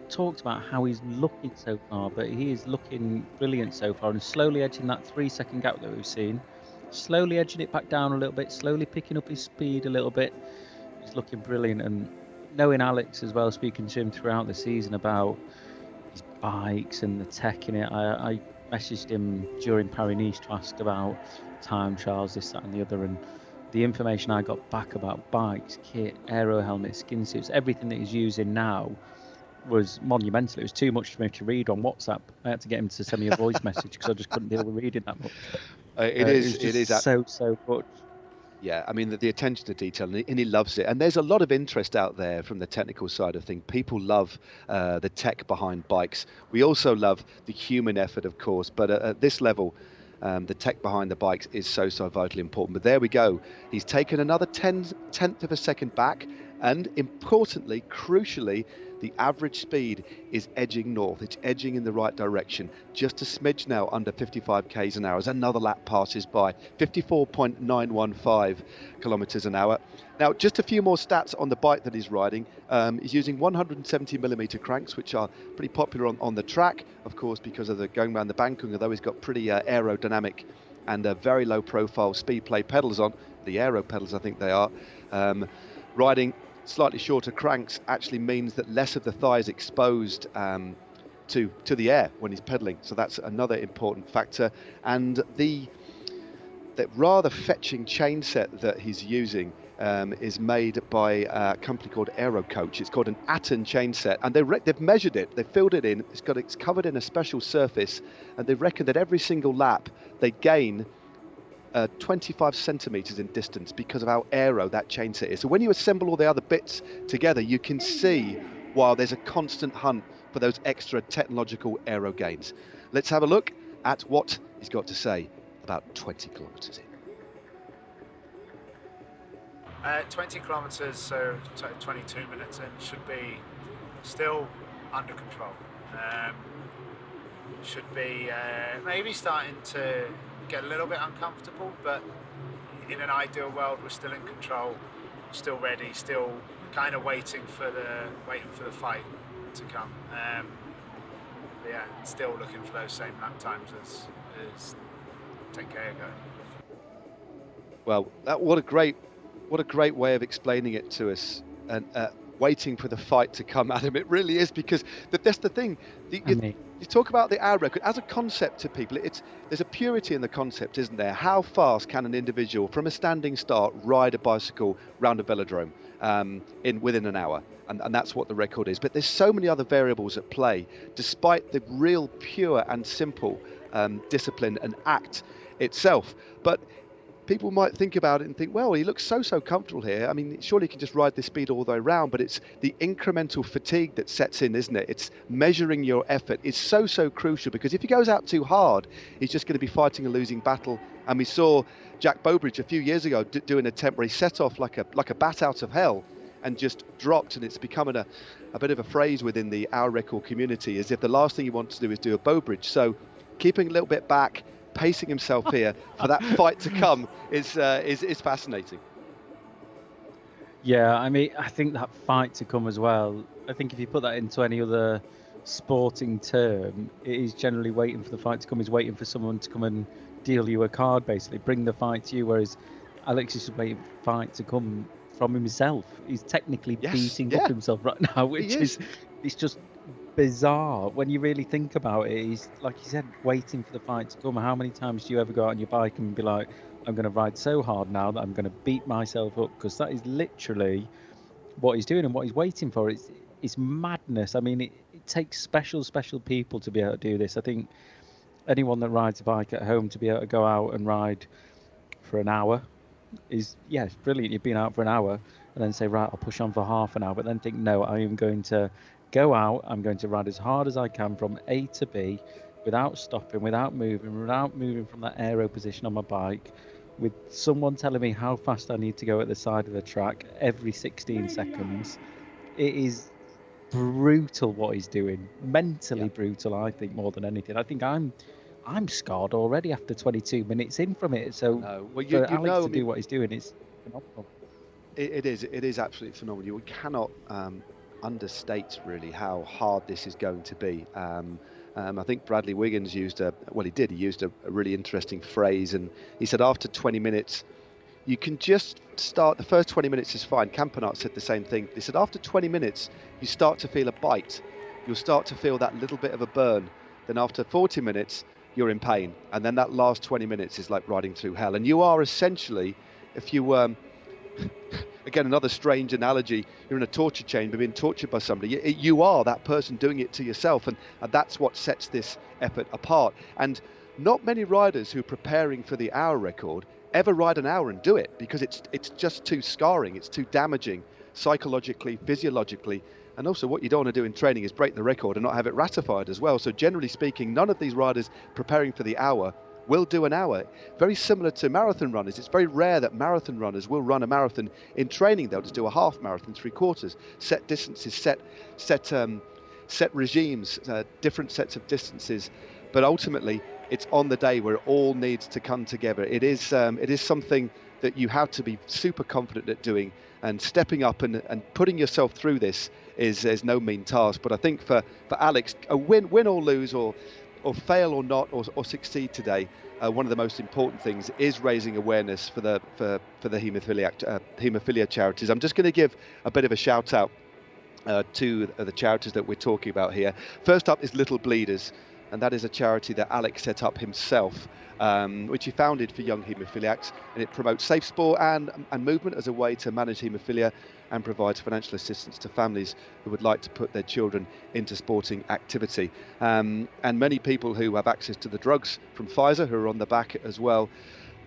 talked about how he's looking so far, but he is looking brilliant so far, and slowly edging that 3-second gap that we've seen, slowly edging it back down a little bit, slowly picking up his speed a little bit. He's looking brilliant, and knowing Alex as well, speaking to him throughout the season about his bikes and the tech in it, I messaged him during Paris-Nice to ask about time trials, this, that and the other, and the information I got back about bikes, kit, aero helmets, skin suits, everything that he's using now was monumental. It was too much for me to read on WhatsApp. I had to get him to send me a voice message because I just couldn't deal with reading that much. It is so much. Yeah, I mean, the attention to detail, and he loves it. And there's a lot of interest out there from the technical side of things. People love the tech behind bikes. We also love the human effort, of course, but at this level, the tech behind the bikes is so vitally important. But there we go. He's taken another tenth of a second back, and importantly, crucially, the average speed is edging north. It's edging in the right direction. Just a smidge now under 55 k's an hour as another lap passes by. 54.915 kilometers an hour. Now, just a few more stats on the bike that he's riding. He's using 170mm cranks, which are pretty popular on the track, of course, because of the going around the Bangkok, although he's got pretty aerodynamic and very low profile speed play pedals on. The aero pedals, I think they are. Riding slightly shorter cranks actually means that less of the thigh is exposed to the air when he's pedaling, so that's another important factor. And that rather fetching chain set that he's using is made by a company called Aero Coach. It's called an Aten chain set, and they've measured it, they've filled it in, it's covered in a special surface, and they reckon that every single lap they gain 25 centimeters in distance because of how aero that chain set is. So when you assemble all the other bits together, you can see why there's a constant hunt for those extra technological aero gains. Let's have a look at what he's got to say about 20 kilometers in. 20 kilometers, so 22 minutes in, should be still under control. Should be maybe starting to get a little bit uncomfortable, but in an ideal world we're still in control, still ready, still kind of waiting for the fight to come. Yeah, still looking for those same lap times as 10k ago. Well, what a great way of explaining it to us, and waiting for the fight to come at him. It really is, because that's the thing. You talk about the hour record as a concept to people. There's a purity in the concept, isn't there? How fast can an individual from a standing start ride a bicycle round a velodrome within an hour? And that's what the record is. But there's so many other variables at play, despite the real pure and simple discipline and act itself. But people might think about it and think, well, he looks so comfortable here. I mean, surely he can just ride this speed all the way around, but it's the incremental fatigue that sets in, isn't it? It's measuring your effort. It's so crucial, because if he goes out too hard, he's just going to be fighting a losing battle. And we saw Jack Bowbridge a few years ago do an attempt where he set off like a bat out of hell and just dropped, and it's becoming a bit of a phrase within the hour record community, as if the last thing he wants to do is do a Bowbridge. So keeping a little bit back, pacing himself here for that fight to come is fascinating. Yeah, I mean, I think that fight to come as well, I think if you put that into any other sporting term, it is generally waiting for the fight to come, is waiting for someone to come and deal you a card, basically, bring the fight to you, whereas Alex is just waiting for the fight to come from himself. He's technically beating up himself right now, which is it's just bizarre when you really think about it. He's, like you said, waiting for the fight to come. How many times do you ever go out on your bike and be like, I'm going to ride so hard now that I'm going to beat myself up? Because that is literally what he's doing and what he's waiting for. It's madness. I mean, it takes special people to be able to do this. I think anyone that rides a bike at home to be able to go out and ride for an hour is, yeah, it's brilliant. You've been out for an hour and then say, right, I'll push on for half an hour, but then think, no, I am going to go out, I'm going to ride as hard as I can from A to B without stopping, without moving from that aero position on my bike, with someone telling me how fast I need to go at the side of the track every 16 seconds. It is brutal what he's doing. Mentally brutal, I think, more than anything. I think I'm scarred already after 22 minutes in from it. So for Alex to do what he's doing is phenomenal. It is absolutely phenomenal. We cannot understate really how hard this is going to be. I think Bradley Wiggins used a really interesting phrase, and he said after 20 minutes you can just start. The first 20 minutes is fine. Campanart said the same thing. They said after 20 minutes you start to feel a bite, you'll start to feel that little bit of a burn, then after 40 minutes you're in pain, and then that last 20 minutes is like riding through hell. And you are essentially, if you again, another strange analogy, you're in a torture chamber being tortured by somebody. You are that person doing it to yourself, and that's what sets this effort apart. And not many riders who are preparing for the hour record ever ride an hour and do it, because it's just too scarring, it's too damaging psychologically, physiologically, and also what you don't want to do in training is break the record and not have it ratified as well. So generally speaking, none of these riders preparing for the hour will do an hour. Very similar to marathon runners. It's very rare that marathon runners will run a marathon in training. They'll just do a half marathon, 3/4, set distances, set regimes, different sets of distances. But ultimately, it's on the day where it all needs to come together. It is something that you have to be super confident at doing, and stepping up and putting yourself through this is no mean task. But I think for Alex, a win or lose, or fail or not, or succeed today, one of the most important things is raising awareness for the haemophilia charities. I'm just going to give a bit of a shout out to the charities that we're talking about here. First up is Little Bleeders, and that is a charity that Alex set up himself, which he founded for young haemophiliacs, and it promotes safe sport and movement as a way to manage haemophilia, and provides financial assistance to families who would like to put their children into sporting activity. And many people who have access to the drugs from Pfizer, who are on the back as well,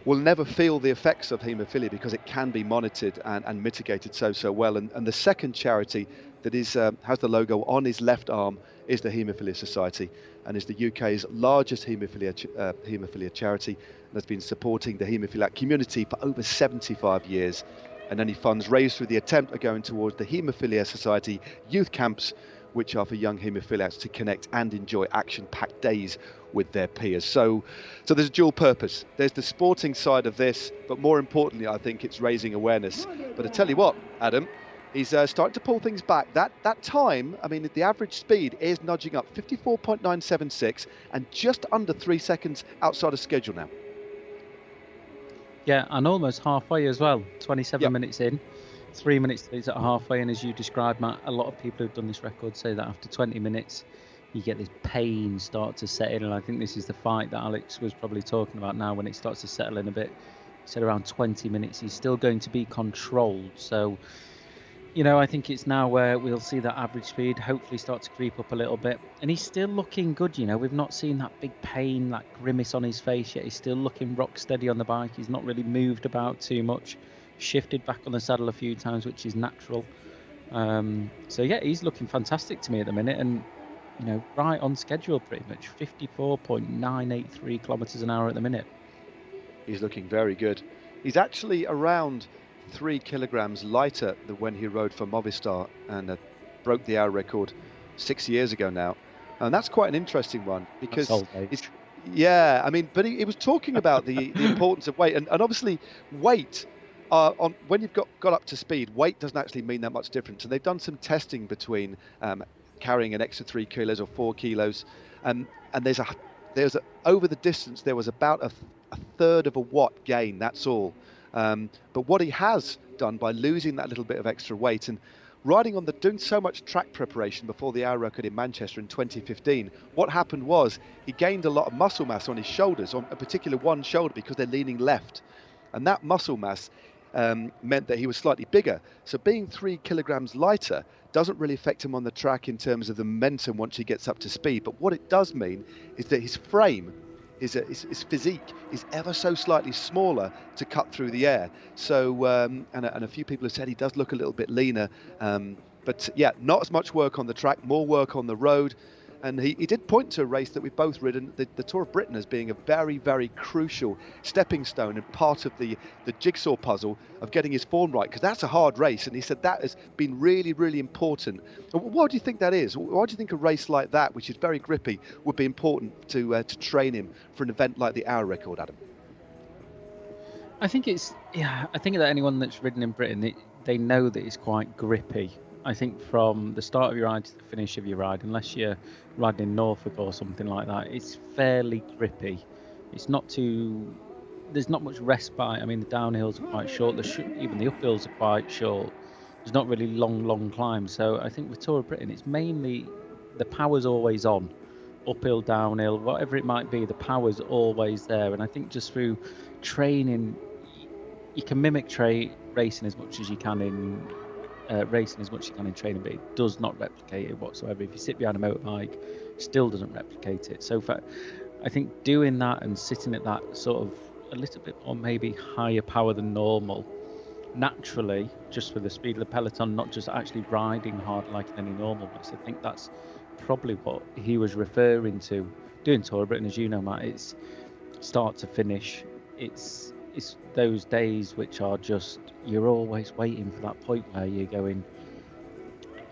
will never feel the effects of haemophilia because it can be monitored and mitigated so well. And the second charity that is has the logo on his left arm is the Haemophilia Society, and is the UK's largest haemophilia charity, and has been supporting the haemophiliac community for over 75 years. And any funds raised through the attempt are going towards the Haemophilia Society youth camps, which are for young haemophiliacs to connect and enjoy action-packed days with their peers. So there's a dual purpose. There's the sporting side of this, but more importantly, I think it's raising awareness. But I tell you what, Adam, he's starting to pull things back. That time, I mean, the average speed is nudging up, 54.976, and just under 3 seconds outside of schedule now. Yeah, and almost halfway as well. 27 minutes in, 3 minutes to at halfway, and as you described, Matt, a lot of people who've done this record say that after 20 minutes, you get this pain start to set in, and I think this is the fight that Alex was probably talking about now, when it starts to settle in a bit. He said around 20 minutes, he's still going to be controlled. So, you know, I think it's now where we'll see that average speed hopefully start to creep up a little bit. And he's still looking good, you know. We've not seen that big pain, that grimace on his face yet. He's still looking rock steady on the bike. He's not really moved about too much. Shifted back on the saddle a few times, which is natural. So, yeah, he's looking fantastic to me at the minute. And, you know, right on schedule pretty much. 54.983 kilometres an hour at the minute. He's looking very good. He's actually around 3 kilograms lighter than when he rode for Movistar and broke the hour record 6 years ago now. And that's quite an interesting one, because yeah, I mean, but he was talking about the importance of weight, and obviously weight when you've got up to speed, weight doesn't actually mean that much difference. And they've done some testing between carrying an extra 3 kilos or 4 kilos, and there's over the distance there was about 1/3 of a watt gain, that's all. But what he has done by losing that little bit of extra weight and doing so much track preparation before the hour record in Manchester in 2015, what happened was he gained a lot of muscle mass on his shoulders, on a particular one shoulder, because they're leaning left. And that muscle mass meant that he was slightly bigger. So being 3 kilograms lighter doesn't really affect him on the track in terms of the momentum once he gets up to speed. But what it does mean is that his frame, his physique, is ever so slightly smaller to cut through the air. So, and a few people have said he does look a little bit leaner. But yeah, not as much work on the track, more work on the road. And he did point to a race that we've both ridden, the Tour of Britain, as being a very, very crucial stepping stone and part of the jigsaw puzzle of getting his form right, because that's a hard race. And he said that has been really, really important. Why do you think that is? Why do you think a race like that, which is very grippy, would be important to train him for an event like the hour record, Adam? I think I think that anyone that's ridden in Britain, they know that it's quite grippy. I think from the start of your ride to the finish of your ride, unless you're riding in Norfolk or something like that, it's fairly grippy. It's not too... There's not much respite. I mean, the downhills are quite short. Even the uphills are quite short. There's not really long climbs. So I think with Tour of Britain, it's mainly the power's always on. Uphill, downhill, whatever it might be, the power's always there. And I think just through training, you can mimic racing as much as you can in... training, but it does not replicate it whatsoever. If you sit behind a motorbike, it still doesn't replicate it. So I think doing that and sitting at that sort of a little bit more maybe higher power than normal, naturally, just with the speed of the peloton, not just actually riding hard like in any normal race. I think that's probably what he was referring to. Doing Tour of Britain, as you know, Matt, it's start to finish. It's those days which are just, you're always waiting for that point where you're going,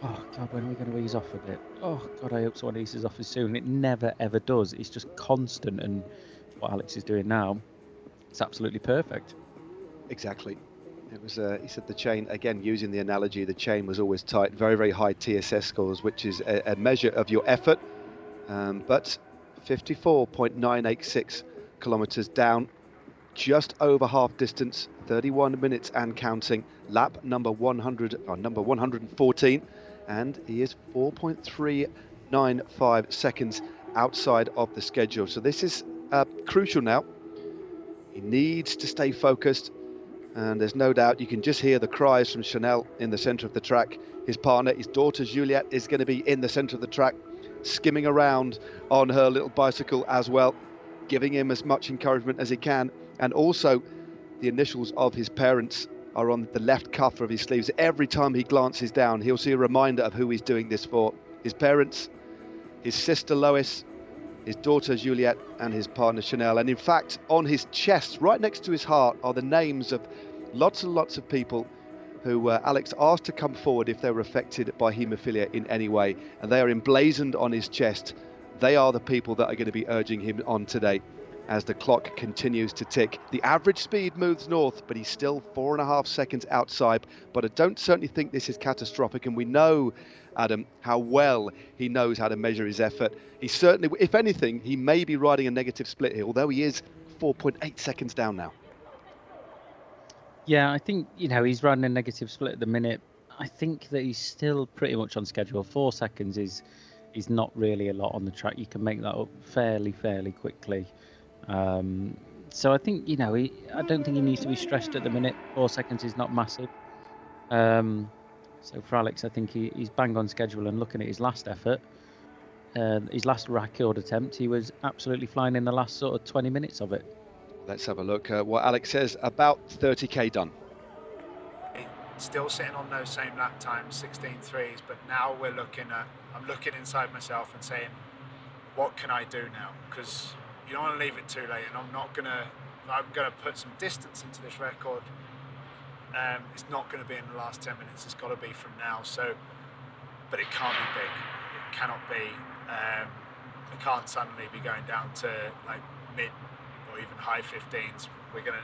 oh God, when are we going to ease off a bit? Oh God, I hope someone eases off as soon. It never ever does. It's just constant, and what Alex is doing now, it's absolutely perfect. Exactly. It was. He said the chain, again using the analogy, the chain was always tight. Very, very high TSS scores, which is a measure of your effort. But 54.986 kilometers down. Just over half distance, 31 minutes and counting, lap number 114, and he is 4.395 seconds outside of the schedule. So this is crucial now. He needs to stay focused, and there's no doubt you can just hear the cries from Chanel in the centre of the track. His partner, his daughter Juliette, is going to be in the centre of the track, skimming around on her little bicycle as well, giving him as much encouragement as he can. And also, the initials of his parents are on the left cuff of his sleeves. Every time he glances down, he'll see a reminder of who he's doing this for. His parents, his sister Lois, his daughter Juliette, and his partner Chanel. And in fact, on his chest, right next to his heart, are the names of lots and lots of people who Alex asked to come forward if they were affected by haemophilia in any way. And they are emblazoned on his chest. They are the people that are going to be urging him on today. As the clock continues to tick, the average speed moves north, but he's still 4.5 seconds outside. But I don't certainly think this is catastrophic, and we know, Adam, how well he knows how to measure his effort. He certainly, if anything, he may be riding a negative split here, although he is 4.8 seconds down now. Yeah, I think, he's riding a negative split at the minute. I think that he's still pretty much on schedule. 4 seconds is not really a lot on the track. You can make that up fairly quickly. So I think, I don't think he needs to be stressed at the minute. 4 seconds is not massive. So for Alex, I think he's bang on schedule, and looking at his last effort, his last record attempt, he was absolutely flying in the last sort of 20 minutes of it. Let's have a look at what Alex says. About 30k done. Still sitting on those same lap times, 16.3s, but now I'm looking inside myself and saying, what can I do now? Because you don't want to leave it too late, and I'm gonna put some distance into this record. It's not going to be in the last 10 minutes. It's got to be from now. So, but it can't be big. It cannot be. It can't suddenly be going down to like mid or even high 15s. We're gonna,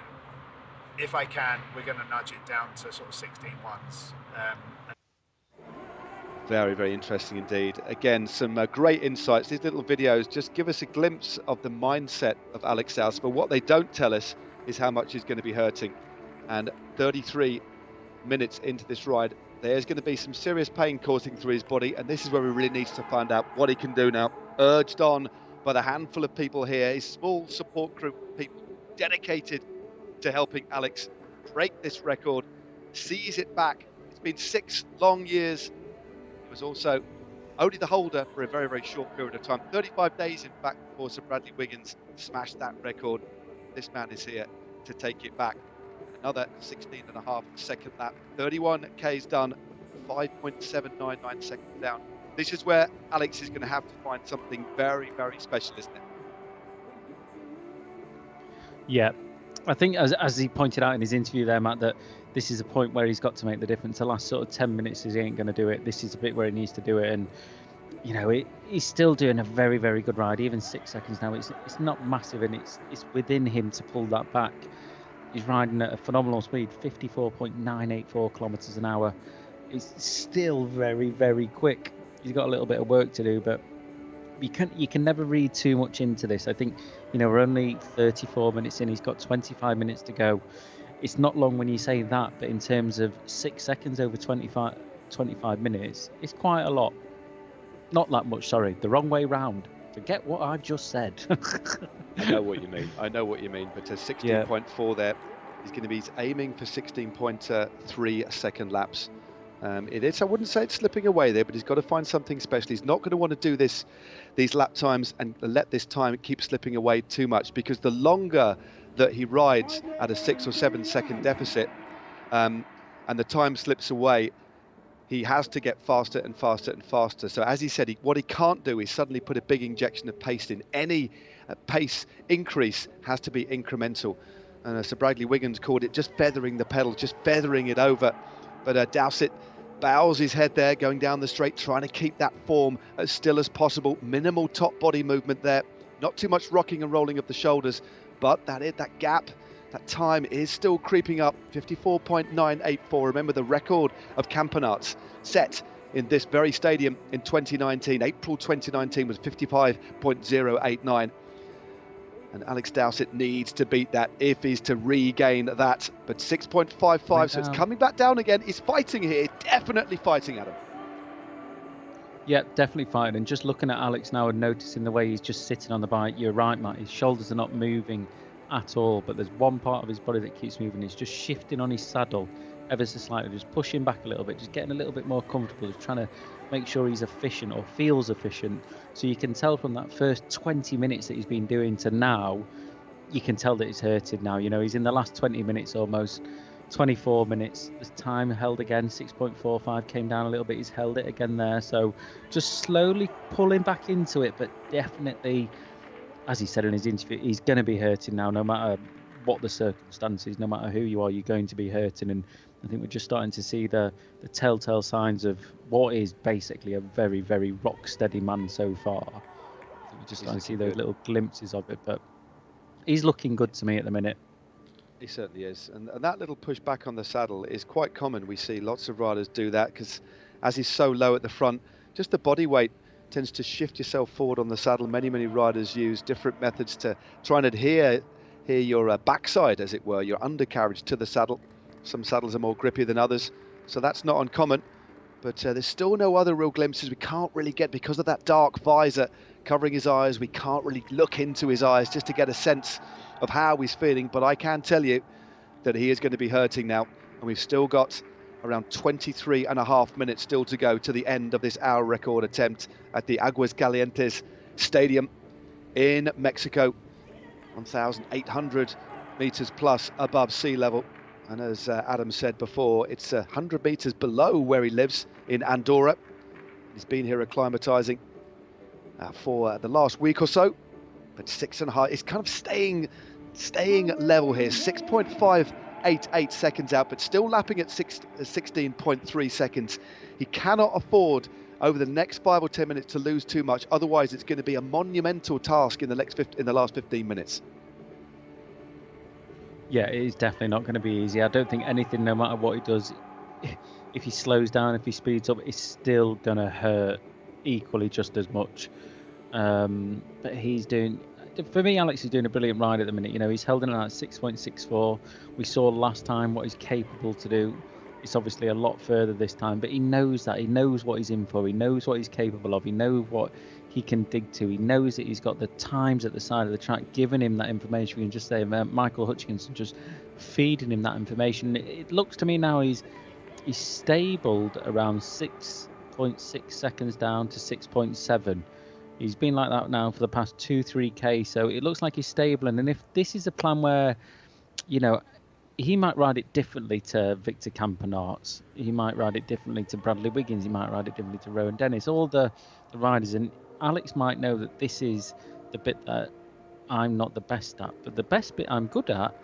if I can, we're gonna nudge it down to sort of 16.1s. Very, very interesting indeed. Again, some great insights. These little videos just give us a glimpse of the mindset of Alex Dowsett, but what they don't tell us is how much he's going to be hurting. And 33 minutes into this ride, there's going to be some serious pain coursing through his body, and this is where he really needs to find out what he can do now. Urged on by the handful of people here, his small support group of people dedicated to helping Alex break this record, seize it back. It's been 6 long years. He was also only the holder for a very, very short period of time. 35 days, in fact, before Sir Bradley Wiggins smashed that record. This man is here to take it back. Another 16.5 second lap. 31 Ks done, 5.799 seconds down. This is where Alex is going to have to find something very, very special, isn't it? Yeah, I think as he pointed out in his interview there, Matt, that this is a point where he's got to make the difference. The last sort of 10 minutes, he ain't going to do it. This is a bit where he needs to do it. And, you know, he's still doing a very, very good ride. Even 6 seconds now, it's not massive, and it's within him to pull that back. He's riding at a phenomenal speed, 54.984 kilometers an hour. It's still very, very quick. He's got a little bit of work to do, but you can never read too much into this. I think, you know, we're only 34 minutes in. He's got 25 minutes to go. It's not long when you say that, but in terms of 6 seconds over 25 minutes, it's quite a lot. Not that much, sorry, the wrong way round. Forget what I've just said. I know what you mean. But 16.4 there. He's going to be aiming for 16.3 second laps. It is. I wouldn't say it's slipping away there, but he's got to find something special. He's not going to want to do these lap times and let this time keep slipping away too much, because the longer that he rides at a 6 or 7 second deficit, and the time slips away, he has to get faster and faster and faster. So as he said, what he can't do is suddenly put a big injection of pace in. Any pace increase has to be incremental. And Sir Bradley Wiggins called it just feathering the pedal, just feathering it over. But Dowsett bows his head there, going down the straight, trying to keep that form as still as possible. Minimal top body movement there. Not too much rocking and rolling of the shoulders, but that gap, that time is still creeping up. 54.984. Remember the record of Campeonato set in this very stadium in 2019. April 2019 was 55.089. And Alex Dowsett needs to beat that if he's to regain that. But 6.55, so it's coming back down again. He's fighting here, definitely fighting, Adam. Yeah, definitely fighting. And just looking at Alex now and noticing the way he's just sitting on the bike, you're right, Matt. His shoulders are not moving at all, but there's one part of his body that keeps moving. He's just shifting on his saddle ever so slightly, just pushing back a little bit, just getting a little bit more comfortable, just trying to make sure he's efficient or feels efficient. So you can tell from that first 20 minutes that he's been doing to now, you can tell that he's hurted now. You know, he's in the last 20 minutes almost, 24 minutes. The time held again, 6.45, came down a little bit. He's held it again there. So just slowly pulling back into it, but definitely, as he said in his interview, he's going to be hurting now, no matter what the circumstances, no matter who you are, you're going to be hurting. And I think we're just starting to see the telltale signs of what is basically a very, very rock steady man so far. I think we're just starting to see those little glimpses of it, but he's looking good to me at the minute. He certainly is. And that little push back on the saddle is quite common. We see lots of riders do that because as he's so low at the front, just the body weight tends to shift yourself forward on the saddle. Many riders use different methods to try and adhere your backside, as it were, your undercarriage to the saddle. Some saddles are more grippy than others, so that's not uncommon. But there's still no other real glimpses. We can't really get, because of that dark visor covering his eyes, we can't really look into his eyes just to get a sense of how he's feeling. But I can tell you that he is going to be hurting now, and we've still got around 23.5 minutes still to go to the end of this hour record attempt at the Aguascalientes Stadium in Mexico, 1,800 meters plus above sea level. And as Adam said before, it's 100 meters below where he lives in Andorra. He's been here acclimatizing for the last week or so, but 6.5, it's kind of staying level here, 6.588 seconds out, but still lapping at 16.3 seconds. He cannot afford over the next 5 or 10 minutes to lose too much, otherwise it's going to be a monumental task in the last 15 minutes. Yeah, it is definitely not going to be easy. I don't think anything, no matter what he does, if he slows down, if he speeds up, it's still going to hurt equally just as much. But he's doing, for me, Alex is doing a brilliant ride at the minute. You know, he's held in at 6.64. We saw last time what he's capable to do. It's obviously a lot further this time, but he knows that. He knows what he's in for. He knows what he's capable of. He knows what he can dig to. He knows that he's got the times at the side of the track giving him that information. We can just say Michael Hutchinson just feeding him that information. It looks to me now he's stabled around 6.6 seconds down to 6.7. He's been like that now for the past 2-3k, so it looks like he's stable. And if this is a plan where, you know, he might ride it differently to Victor Campenaerts, he might ride it differently to Bradley Wiggins, he might ride it differently to Rowan Dennis, all the riders. And Alex might know that this is the bit that I'm not the best at, but the best bit I'm good at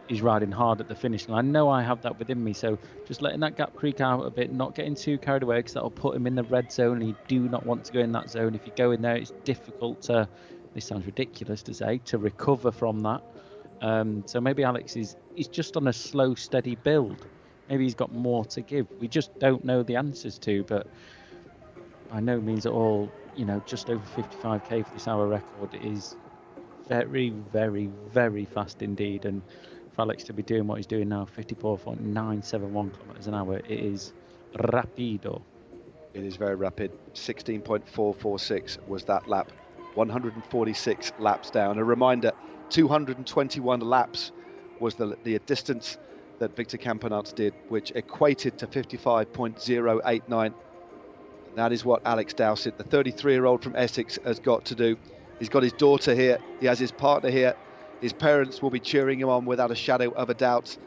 is riding hard at the finish line. I know I have that within me, so just letting that gap creak out a bit, not getting too carried away, because that'll put him in the red zone, and you do not want to go in that zone. If you go in there, it's difficult to, this sounds ridiculous to say, to recover from that. So maybe Alex is just on a slow, steady build. Maybe he's got more to give. We just don't know the answers to, but by no means at all, you know, just over 55k for this hour record is very, very, very fast indeed. And for Alex to be doing what he's doing now, 54.971 kilometers an hour, it is rapido. It is very rapid. 16.446 was that lap. 146 laps down. A reminder, 221 laps was the distance that Victor Campenaerts did, which equated to 55.089. That is what Alex Dowsett, the 33-year-old from Essex, has got to do. He's got his daughter here, he has his partner here, his parents will be cheering him on without a shadow of a doubt.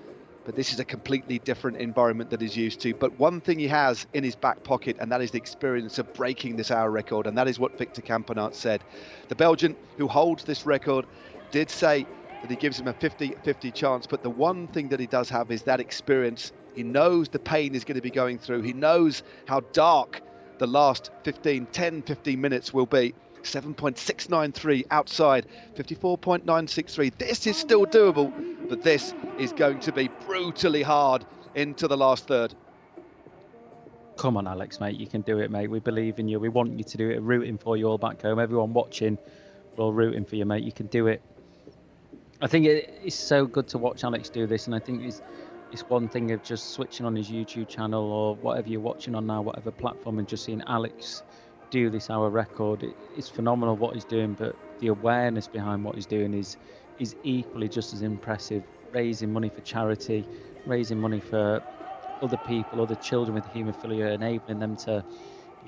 But this is a completely different environment that he's used to. But one thing he has in his back pocket, and that is the experience of breaking this hour record, and that is what Victor Campenaerts said. The Belgian who holds this record did say that he gives him a 50-50 chance, but the one thing that he does have is that experience. He knows the pain he's going to be going through. He knows how dark the last 10, 15 minutes will be. 7.693 outside, 54.963. This is still doable, but this is going to be brutally hard into the last third. Come on, Alex, mate, you can do it, mate. We believe in you. We want you to do it. Rooting for you all back home. Everyone watching, we're all rooting for you, mate. You can do it. I think it's so good to watch Alex do this, and I think it's one thing of just switching on his YouTube channel or whatever you're watching on now, whatever platform, and just seeing Alex do this hour record. It's phenomenal what he's doing, but the awareness behind what he's doing is equally just as impressive. Raising money for charity, raising money for other people, other children with haemophilia, enabling them to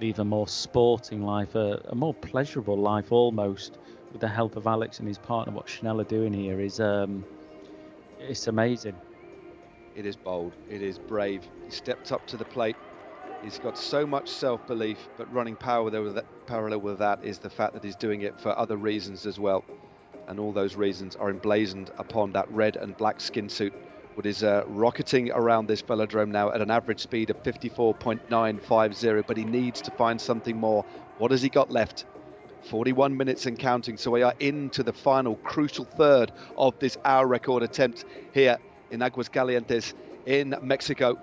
live a more sporting life, a more pleasurable life almost, with the help of Alex and his partner. What Chanel are doing here is it's amazing. It is bold, it is brave. He stepped up to the plate. He's got so much self-belief, but running parallel with that is the fact that he's doing it for other reasons as well. And all those reasons are emblazoned upon that red and black skin suit, which is rocketing around this velodrome now at an average speed of 54.950, but he needs to find something more. What has he got left? 41 minutes and counting, so we are into the final crucial third of this hour record attempt here in Aguascalientes in Mexico.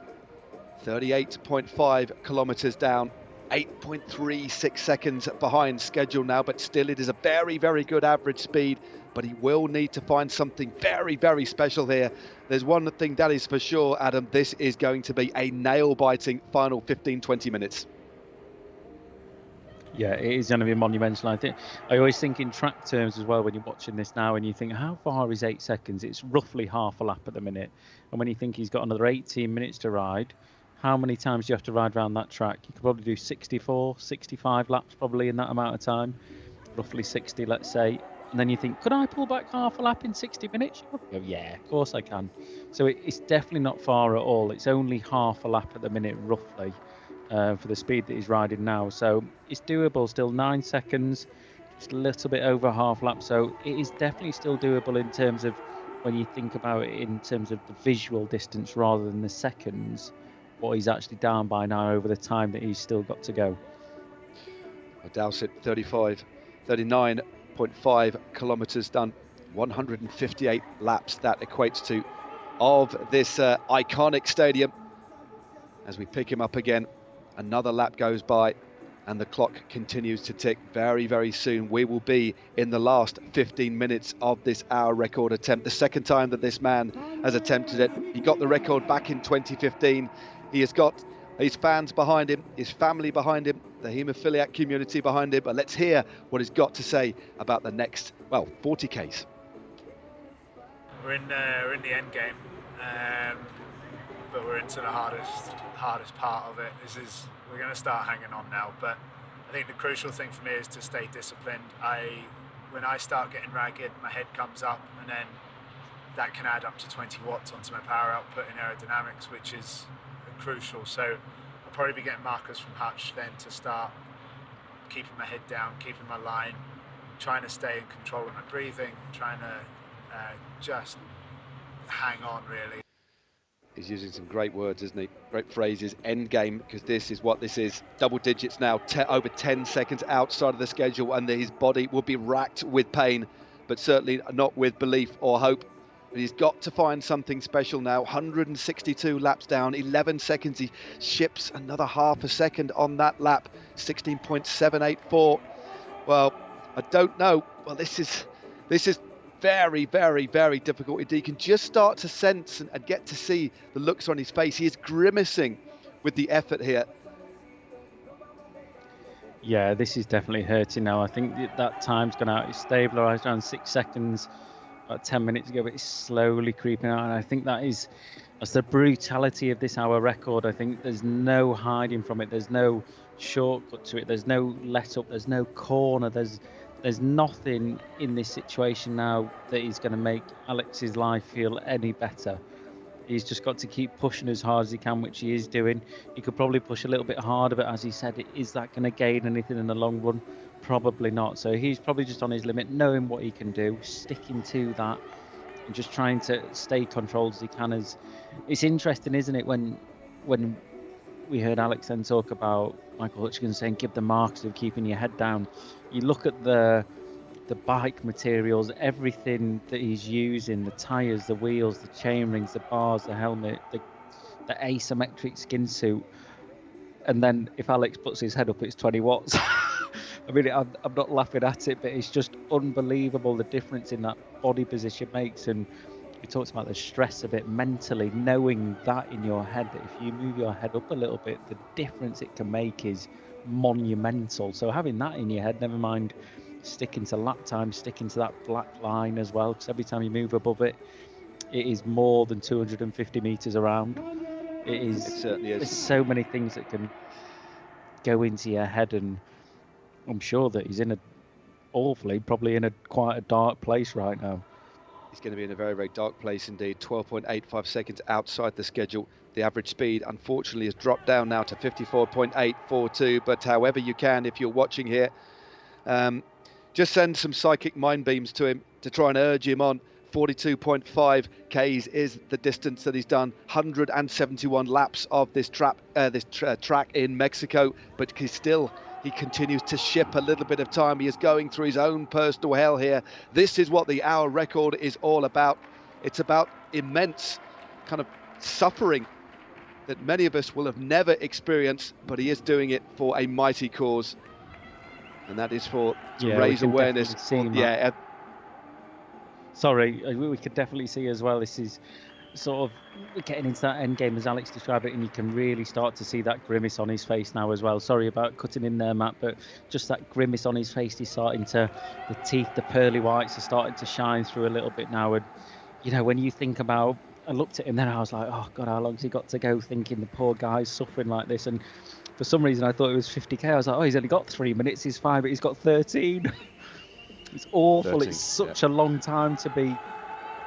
38.5 kilometers down, 8.36 seconds behind schedule now, but still it is a very, very good average speed. But he will need to find something very, very special here. There's one thing that is for sure, Adam, this is going to be a nail-biting final 15-20 minutes. Yeah, it is going to be monumental. I always think in track terms as well when you're watching this now, and you think, how far is 8 seconds? It's roughly half a lap at the minute. And when you think he's got another 18 minutes to ride, how many times do you have to ride around that track? You could probably do 64, 65 laps probably in that amount of time, roughly 60, let's say. And then you think, could I pull back half a lap in 60 minutes? You go, yeah, of course I can. So it's definitely not far at all. It's only half a lap at the minute, roughly, for the speed that he's riding now. So it's doable still, 9 seconds, just a little bit over half lap. So it is definitely still doable in terms of when you think about it in terms of the visual distance rather than the seconds, what he's actually down by now over the time that he's still got to go. Dowsett 39.5 kilometers done, 158 laps that equates to of this iconic stadium. as we pick him up again. Another lap goes by and the clock continues to tick. Very, very soon we will be in the last 15 minutes of this hour record attempt. The second time that this man has attempted it. He got the record back in 2015. He has got his fans behind him, his family behind him, the haemophiliac community behind him. But let's hear what he's got to say about the next, well, 40Ks. We're in the end game, but we're into the hardest part of it. We're going to start hanging on now, but I think the crucial thing for me is to stay disciplined. When I start getting ragged, my head comes up, and then that can add up to 20 watts onto my power output in aerodynamics, which is crucial. So I'll probably be getting markers from Hutch then to start keeping my head down, keeping my line, trying to stay in control of my breathing, trying to just hang on, really. He's using some great words, isn't he? Great phrases. End game, because this is what this is. Double digits now, over 10 seconds outside of the schedule, and his body will be racked with pain, but certainly not with belief or hope. But he's got to find something special now. 162 laps down, 11 seconds. He ships another half a second on that lap. 16.784. Well, I don't know. Well, this is very, very, very difficult. You can just start to sense and get to see the looks on his face. He is grimacing with the effort here. Yeah, this is definitely hurting now. I think that time's gone out. It's stabilised around 6 seconds about 10 minutes ago, but it's slowly creeping out. And I think that's the brutality of this hour record. I think there's no hiding from it. There's no shortcut to it. There's no let up. There's no corner. There's nothing in this situation now that is going to make Alex's life feel any better. He's just got to keep pushing as hard as he can, which he is doing. He could probably push a little bit harder, but as he said, is that going to gain anything in the long run? Probably not. So he's probably just on his limit, knowing what he can do, sticking to that, and just trying to stay controlled as he can. It's interesting, isn't it, when we heard Alex then talk about Michael Hutchins saying, give the marks of keeping your head down. You look at the bike materials, everything that he's using, the tyres, the wheels, the chain rings, the bars, the helmet, the asymmetric skin suit. And then if Alex puts his head up, it's 20 watts. I mean, I'm not laughing at it, but it's just unbelievable the difference in that body position makes. And we talked about the stress of it mentally, knowing that in your head, that if you move your head up a little bit, the difference it can make is monumental. So having that in your head, never mind sticking to lap time, sticking to that black line as well, because every time you move above it, it is more than 250 meters around. It certainly is. There's so many things that can go into your head, and I'm sure that he's probably in quite a dark place right now. He's going to be in a very, very dark place indeed. 12.85 seconds outside the schedule. The average speed, unfortunately, has dropped down now to 54.842. But however you can, if you're watching here, just send some psychic mind beams to him to try and urge him on. 42.5 Ks is the distance that he's done. 171 laps of this track in Mexico, but he continues to ship a little bit of time. He is going through his own personal hell here. This is what the hour record is all about. It's about immense kind of suffering that many of us will have never experienced, but he is doing it for a mighty cause. And that is to raise awareness. Sorry, we could definitely see as well, this is sort of getting into that end game as Alex described it, and you can really start to see that grimace on his face now as well. Sorry about cutting in there, Matt, but just that grimace on his face, he's starting to, the teeth, the pearly whites are starting to shine through a little bit now. And you know, when you think about, I looked at him then, I was like, oh God, how long's he got to go, thinking the poor guy's suffering like this. And for some reason I thought it was 50k. I was like, oh, he's only got 3 minutes, he's fine, but he's got 13. It's awful. 13, it's such a long time to be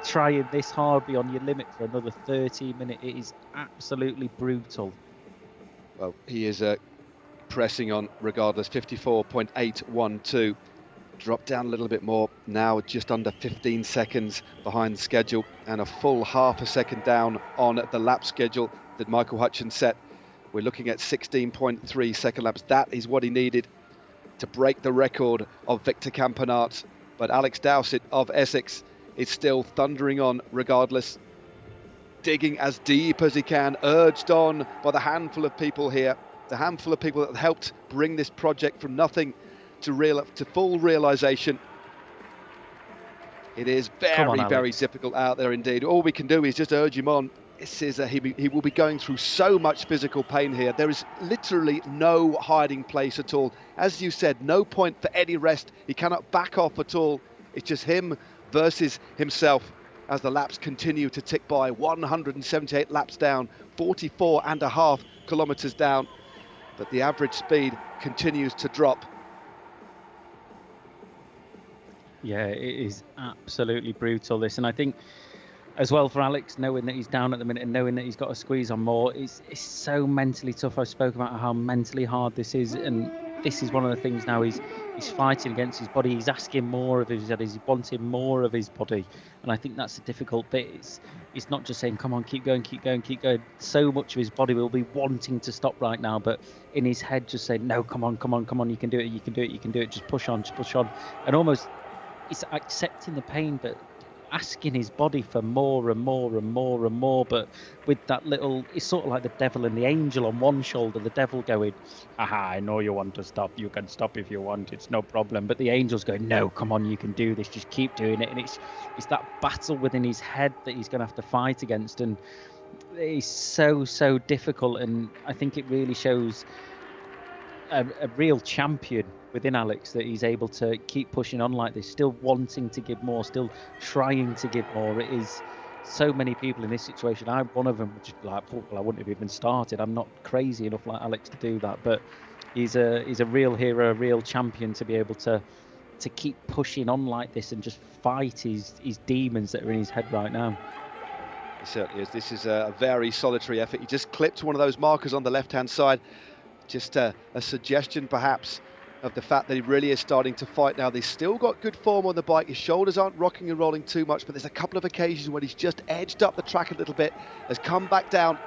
trying this hard, be on your limit for another 30 minutes. It is absolutely brutal. Well, he is pressing on regardless. 54.812. Dropped down a little bit more now, just under 15 seconds behind schedule, and a full half a second down on the lap schedule that Michael Hutchins set. We're looking at 16.3 second laps. That is what he needed to break the record of Victor Campenaerts. But Alex Dowsett of Essex is still thundering on regardless. digging as deep as he can, urged on by the handful of people here, the handful of people that helped bring this project from nothing to full realization. It is very difficult out there indeed. All we can do is just urge him on. This is he will be going through so much physical pain here. There is literally no hiding place at all. As you said, no point for any rest. He cannot back off at all. It's just him versus himself as the laps continue to tick by. 178 laps down, 44.5 kilometers down. But the average speed continues to drop. Yeah, it is absolutely brutal, this. And I think as well for Alex, knowing that he's down at the minute and knowing that he's got to squeeze on more, it's so mentally tough. I spoke about how mentally hard this is, and this is one of the things now he's fighting against his body. He's asking more of his body. He's wanting more of his body, and I think that's the difficult bit. It's not just saying, come on, keep going. So much of his body will be wanting to stop right now, but in his head just saying, no, come on, you can do it, just push on. And almost it's accepting the pain, but asking his body for more and more, but with that little, it's sort of like the devil and the angel on one shoulder. The devil going, aha, I know you want to stop, you can stop if you want, it's no problem. But the angel's going, no, come on, you can do this, just keep doing it. And it's that battle within his head that he's going to have to fight against, and it's so difficult. And I think it really shows a real champion within Alex, that he's able to keep pushing on like this, still wanting to give more, still trying to give more. It is so many people in this situation. I'm one of them, would just be like, well, I wouldn't have even started. I'm not crazy enough like Alex to do that, but he's a real hero, a real champion to be able to keep pushing on like this and just fight his demons that are in his head right now. It certainly is. This is a very solitary effort. He just clipped one of those markers on the left-hand side. Just a suggestion, perhaps, of the fact that he really is starting to fight now. He's still got good form on the bike. His shoulders aren't rocking and rolling too much, but there's a couple of occasions when he's just edged up the track a little bit, has come back down.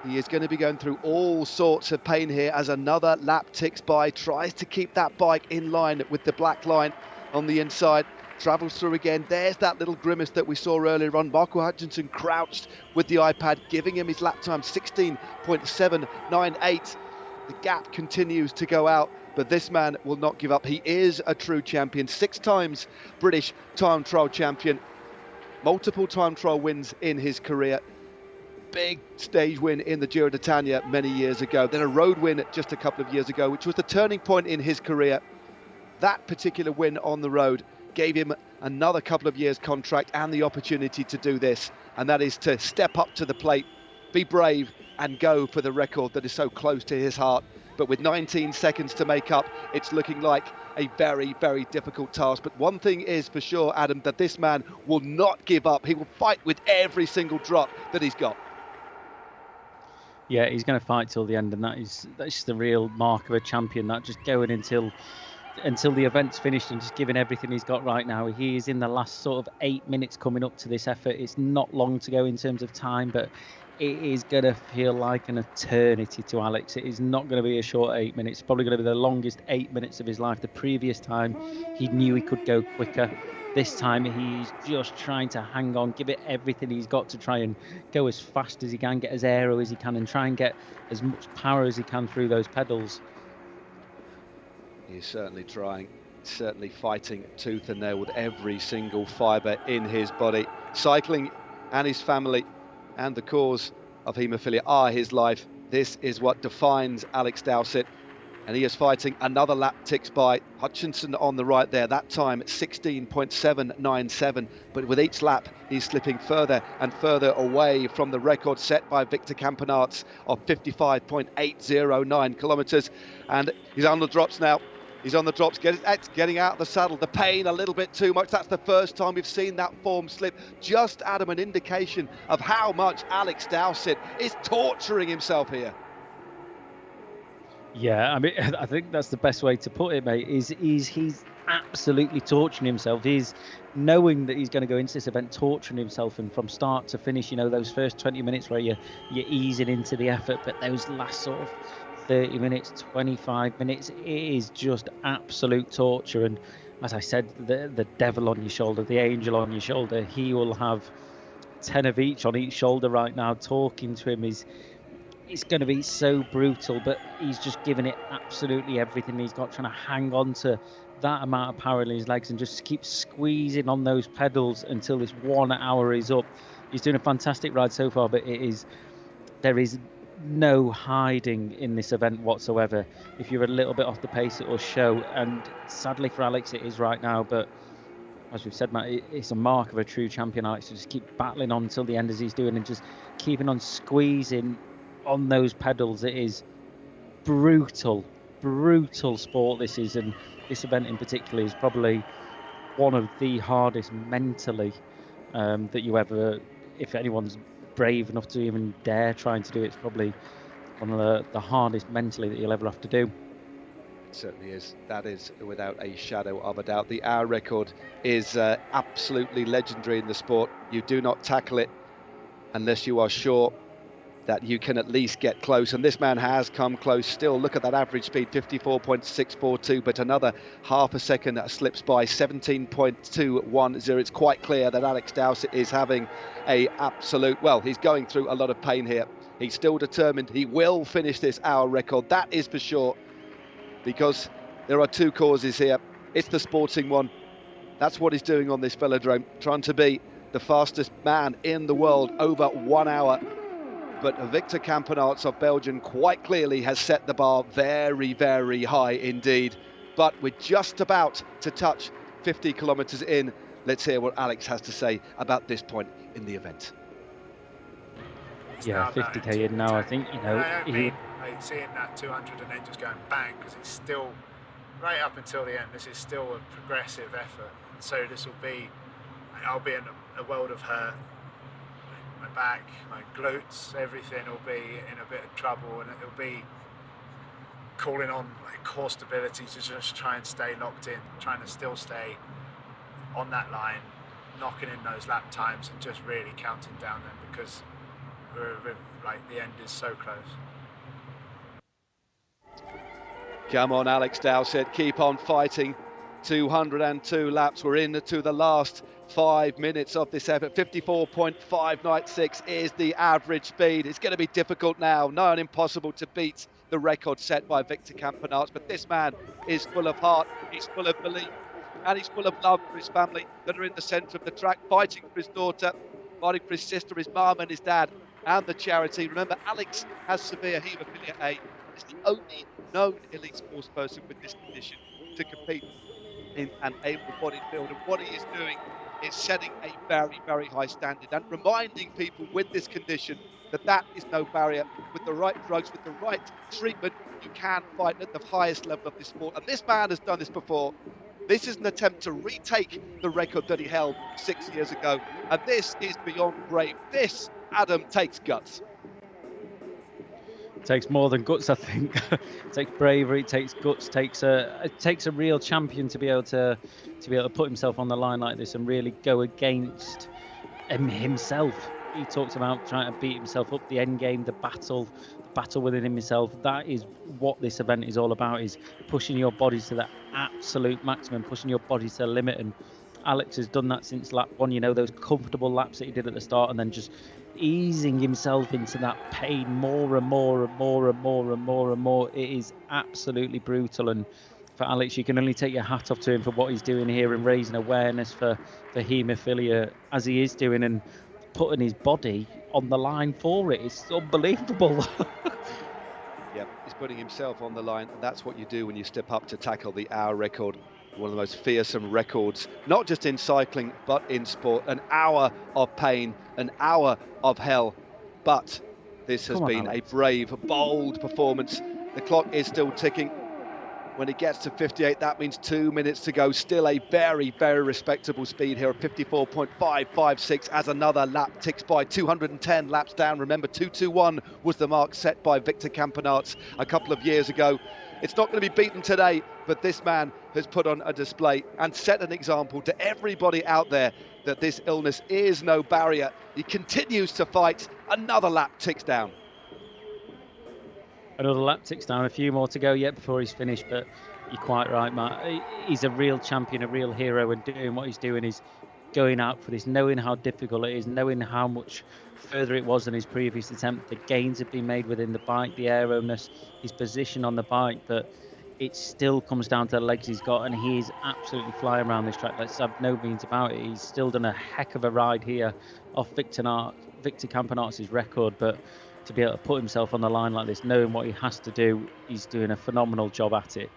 He is going to be going through all sorts of pain here as another lap ticks by, tries to keep that bike in line with the black line on the inside, travels through again. There's that little grimace that we saw earlier on. Marco Hutchinson crouched with the iPad, giving him his lap time, 16.798. The gap continues to go out, but this man will not give up. He is a true champion, 6 times British time trial champion, multiple time trial wins in his career. Big stage win in the Giro d'Italia many years ago, then a road win just a couple of years ago, which was the turning point in his career. That particular win on the road gave him another couple of years contract and the opportunity to do this, and that is to step up to the plate, be brave and go for the record that is so close to his heart. But with 19 seconds to make up, it's looking like a very difficult task. But one thing is for sure, Adam, that this man will not give up. He will fight with every single drop that he's got. Yeah, he's going to fight till the end, and that's the real mark of a champion, that just going until the event's finished and just giving everything he's got right now. He is in the last sort of 8 minutes coming up to this effort. It's not long to go in terms of time, but it is going to feel like an eternity to Alex. It is not going to be a short 8 minutes. It's probably going to be the longest 8 minutes of his life. The previous time, he knew he could go quicker. This time, he's just trying to hang on, give it everything he's got to try and go as fast as he can, get as aero as he can, and try and get as much power as he can through those pedals. He's certainly trying, certainly fighting tooth and nail with every single fibre in his body. Cycling and his family and the cause of haemophilia are his life. This is what defines Alex Dowsett, and he is fighting. Another lap ticks by. Hutchinson on the right there, that time 16.797, but with each lap he's slipping further and further away from the record set by Victor Campenaerts of 55.809 kilometres, and he's on the drops now. He's on the drops, getting out of the saddle. The pain a little bit too much. That's the first time we've seen that form slip. Just, Adam, an indication of how much Alex Dowsett is torturing himself here. Yeah, I mean, I think that's the best way to put it, mate, is he's absolutely torturing himself. He's knowing that he's going to go into this event torturing himself, and from start to finish, you know, those first 20 minutes where you're easing into the effort, but those last sort of 30 minutes, 25 minutes, it is just absolute torture. And as I said, the devil on your shoulder, the angel on your shoulder, he will have 10 of each on each shoulder right now. Talking to him is, it's going to be so brutal, but he's just giving it absolutely everything he's got, trying to hang on to that amount of power in his legs and just keep squeezing on those pedals until this 1 hour is up. He's doing a fantastic ride so far, but there is no hiding in this event whatsoever. If you're a little bit off the pace, it will show, and sadly for Alex it is right now, but as we've said, Matt, it's a mark of a true champion, Alex, to just keep battling on until the end as he's doing and just keeping on squeezing on those pedals. It is brutal sport this is, and this event in particular is probably one of the hardest mentally that you ever, if anyone's brave enough to even dare trying to do it, it's probably one of the hardest mentally that you'll ever have to do. It certainly is. That is without a shadow of a doubt. The hour record is absolutely legendary in the sport. You do not tackle it unless you are sure that you can at least get close, and this man has come close still. Look at that average speed, 54.642, but another half a second that slips by, 17.210. It's quite clear that Alex Dowsett is having a absolute, well, he's going through a lot of pain here. He's still determined he will finish this hour record, that is for sure, because there are two causes here. It's the sporting one. That's what he's doing on this velodrome, trying to be the fastest man in the world over 1 hour. But Victor Campenaerts of Belgium quite clearly has set the bar very, very high indeed. But we're just about to touch 50 kilometres in. Let's hear what Alex has to say about this point in the event. Yeah, 50k in now, I think, you know. Like seeing that 200 and then just going bang, because it's still, right up until the end, this is still a progressive effort. And so this will be, I'll be in a world of hurt. My back, my glutes, everything will be in a bit of trouble, and it'll be calling on like core stability to just try and stay locked in, trying to still stay on that line, knocking in those lap times and just really counting down them, because like the end is so close. Come on, Alex Dowsett, keep on fighting. 202 laps. We're into the last 5 minutes of this effort. 54.596 is the average speed. It's going to be difficult now, not impossible to beat the record set by Victor Campenaerts, but this man is full of heart, he's full of belief, and he's full of love for his family that are in the centre of the track, fighting for his daughter, fighting for his sister, his mum and his dad, and the charity. Remember, Alex has severe haemophilia A. He's the only known elite sports person with this condition to compete in an able-bodied field, and what he is doing is setting a very, very high standard and reminding people with this condition that is no barrier. With the right drugs, with the right treatment, you can fight at the highest level of this sport, and this man has done this before. This is an attempt to retake the record that he held 6 years ago, and this is beyond brave. This, Adam, takes guts. It takes more than guts, I think. It takes bravery, it takes guts, it takes a real champion to be able to put himself on the line like this and really go against himself. He talks about trying to beat himself up, the end game, the battle within himself. That is what this event is all about, is pushing your body to the absolute maximum, pushing your body to the limit. And Alex has done that since lap one, you know, those comfortable laps that he did at the start, and then just easing himself into that pain more and more and more and more and more and more. It is absolutely brutal, and for Alex, you can only take your hat off to him for what he's doing here and raising awareness for haemophilia as he is doing, and putting his body on the line for it. It's unbelievable. Yeah, he's putting himself on the line, and that's what you do when you step up to tackle the hour record. One of the most fearsome records, not just in cycling, but in sport. An hour of pain, an hour of hell. But this has been a brave, bold performance. The clock is still ticking. When it gets to 58, that means 2 minutes to go. Still a very, very respectable speed here of 54.556 as another lap ticks by. 210 laps down. Remember, 221 was the mark set by Victor Campenaerts a couple of years ago. It's not going to be beaten today, but this man has put on a display and set an example to everybody out there that this illness is no barrier. He continues to fight. Another lap ticks down. Another lap ticks down, a few more to go yet before he's finished, but you're quite right, Matt. He's a real champion, a real hero, and doing what he's doing is going out for this, knowing how difficult it is, knowing how much further it was than his previous attempt. The gains have been made within the bike, the aeroness, his position on the bike, but it still comes down to the legs he's got, and he is absolutely flying around this track. Let's have no means about it. He's still done a heck of a ride here off Victor Campenaerts' record, but to be able to put himself on the line like this, knowing what he has to do, he's doing a phenomenal job at it.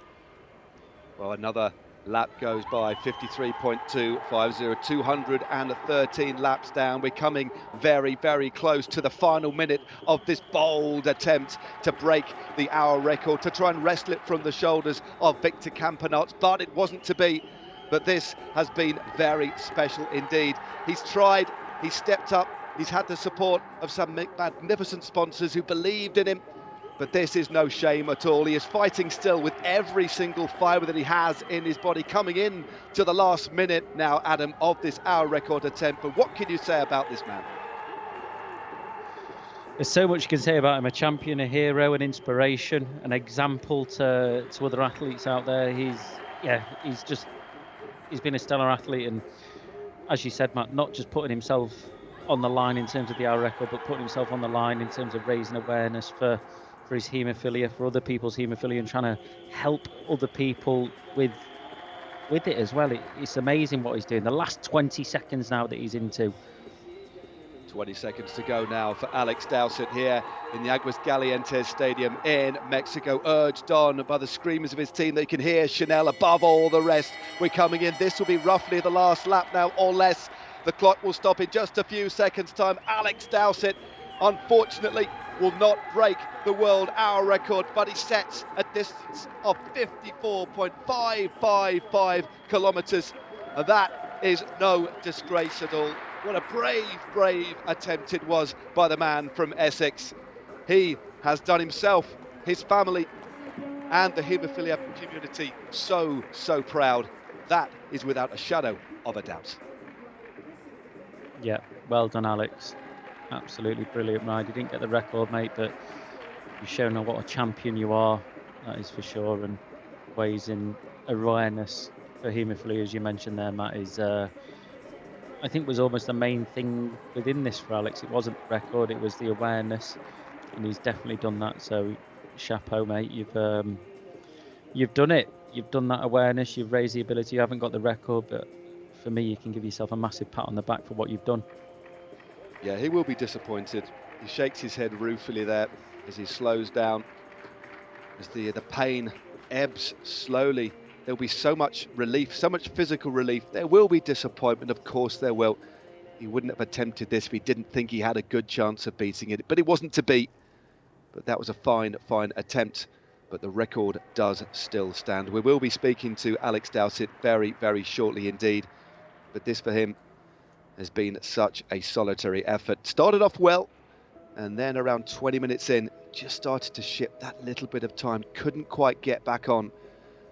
Well, another lap goes by, 53.250, 213 laps down. We're coming very, very close to the final minute of this bold attempt to break the hour record, to try and wrestle it from the shoulders of Victor Campenaerts, but it wasn't to be. But this has been very special indeed. He's tried, he's stepped up, he's had the support of some magnificent sponsors who believed in him. But this is no shame at all. He is fighting still with every single fibre that he has in his body, coming in to the last minute now, Adam, of this hour record attempt. But what can you say about this man? There's so much you can say about him. A champion, a hero, an inspiration, an example to other athletes out there. He's been a stellar athlete, and as you said, Matt, not just putting himself on the line in terms of the hour record, but putting himself on the line in terms of raising awareness for his haemophilia, for other people's haemophilia, and trying to help other people with it as well. It's amazing what he's doing. The last 20 seconds now that he's into. 20 seconds to go now for Alex Dowsett here in the Aguascalientes Stadium in Mexico, urged on by the screamers of his team. They can hear Chanel above all the rest. We're coming in. This will be roughly the last lap now, or less. The clock will stop in just a few seconds' time. Alex Dowsett, unfortunately, will not break the world hour record, but he sets a distance of 54.555 kilometres. And that is no disgrace at all. What a brave, brave attempt it was by the man from Essex. He has done himself, his family, and the haemophilia community so, so proud. That is without a shadow of a doubt. Yeah, well done, Alex. Absolutely brilliant ride. You didn't get the record, mate, but you've shown what a champion you are, that is for sure. And raising awareness for haemophilia, as you mentioned there, Matt, is I think was almost the main thing within this for Alex. It wasn't the record, it was the awareness, and he's definitely done that. So chapeau, mate. You've done it. You've done that awareness. You've raised the ability. You haven't got the record, but for me, you can give yourself a massive pat on the back for what you've done. Yeah, he will be disappointed. He shakes his head ruefully there as he slows down, as the pain ebbs slowly. There'll be so much relief, so much physical relief. There will be disappointment, of course there will. He wouldn't have attempted this if he didn't think he had a good chance of beating it, but it wasn't to be. But that was a fine, fine attempt. But the record does still stand. We will be speaking to Alex Dowsett very, very shortly indeed. But this for him has been such a solitary effort. Started off well, and then around 20 minutes in, just started to ship that little bit of time. Couldn't quite get back on.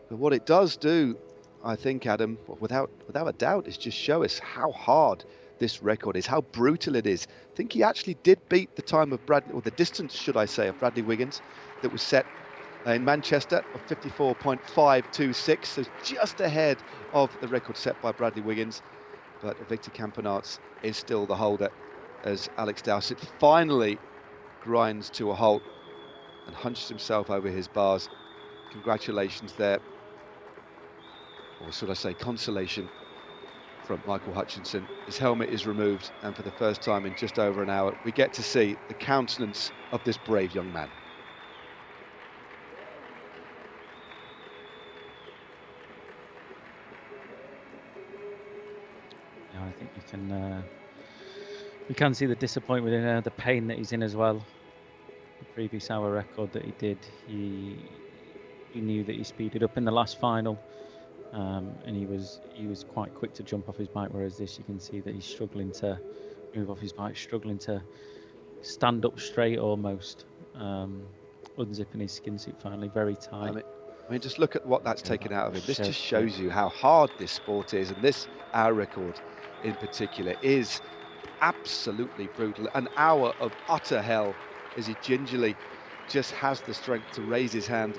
But what it does do, I think, Adam, without a doubt, is just show us how hard this record is, how brutal it is. I think he actually did beat the time of Bradley, or the distance, should I say, of Bradley Wiggins, that was set in Manchester of 54.526, so just ahead of the record set by Bradley Wiggins. But Victor Campenaerts is still the holder, as Alex Dowsett finally grinds to a halt and hunches himself over his bars. Congratulations there, or should I say consolation, from Michael Hutchinson. His helmet is removed, and for the first time in just over an hour, we get to see the countenance of this brave young man. I think you can see the disappointment in the pain that he's in as well. The previous hour record that he did, he knew that he speeded up in the last final, and he was quite quick to jump off his bike. Whereas this, you can see that he's struggling to move off his bike, struggling to stand up straight almost, unzipping his skin suit finally, very tight. I mean, just look at what that's taken out of him. This just shows you how hard this sport is, and this hour record in particular is absolutely brutal. An hour of utter hell, as he gingerly just has the strength to raise his hand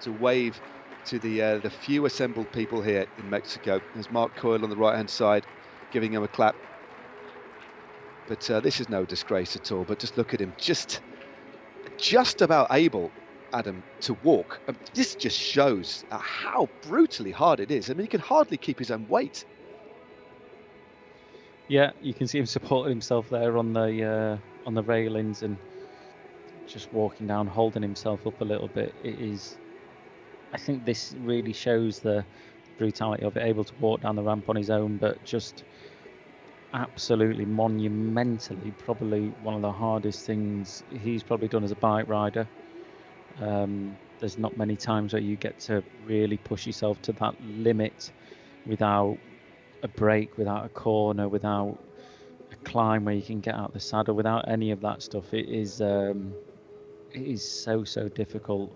to wave to the few assembled people here in Mexico. There's Mark Coyle on the right hand side, giving him a clap. But this is no disgrace at all. But just look at him, just about able, Adam, to walk. This just shows how brutally hard it is. I mean, he can hardly keep his own weight. Yeah, you can see him supporting himself there on the railings and just walking down, holding himself up a little bit. It is. I think this really shows the brutality of it, able to walk down the ramp on his own, but just absolutely monumentally, probably one of the hardest things he's probably done as a bike rider. There's not many times where you get to really push yourself to that limit without a break, without a corner, without a climb where you can get out the saddle, without any of that stuff. It is so difficult,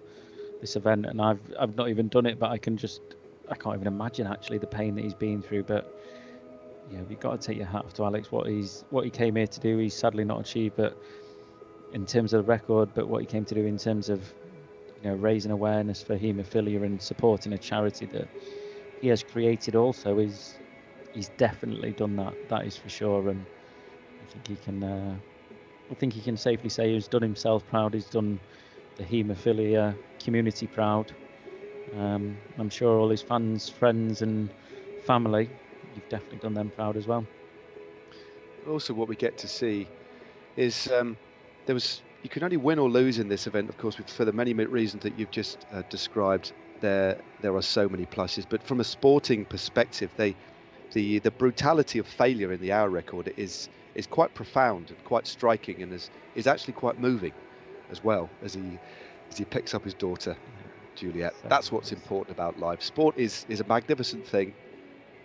this event, and I've not even done it, but I can't even imagine actually the pain that he's been through. But yeah, we've got to take your hat off to Alex. What he came here to do, he's sadly not achieved, but in terms of the record, but what he came to do in terms of, you know, raising awareness for haemophilia and supporting a charity that he has created also, he's definitely done that. That is for sure, and I think he can safely say he's done himself proud. He's done the haemophilia community proud. I'm sure all his fans, friends, and family, you've definitely done them proud as well. Also, what we get to see is you can only win or lose in this event, of course, for the many reasons that you've just described. There are so many pluses, but from a sporting perspective, the brutality of failure in the hour record is quite profound and quite striking, and is actually quite moving as well, as he picks up his daughter, Juliet. That's what's important about life. Sport is a magnificent thing,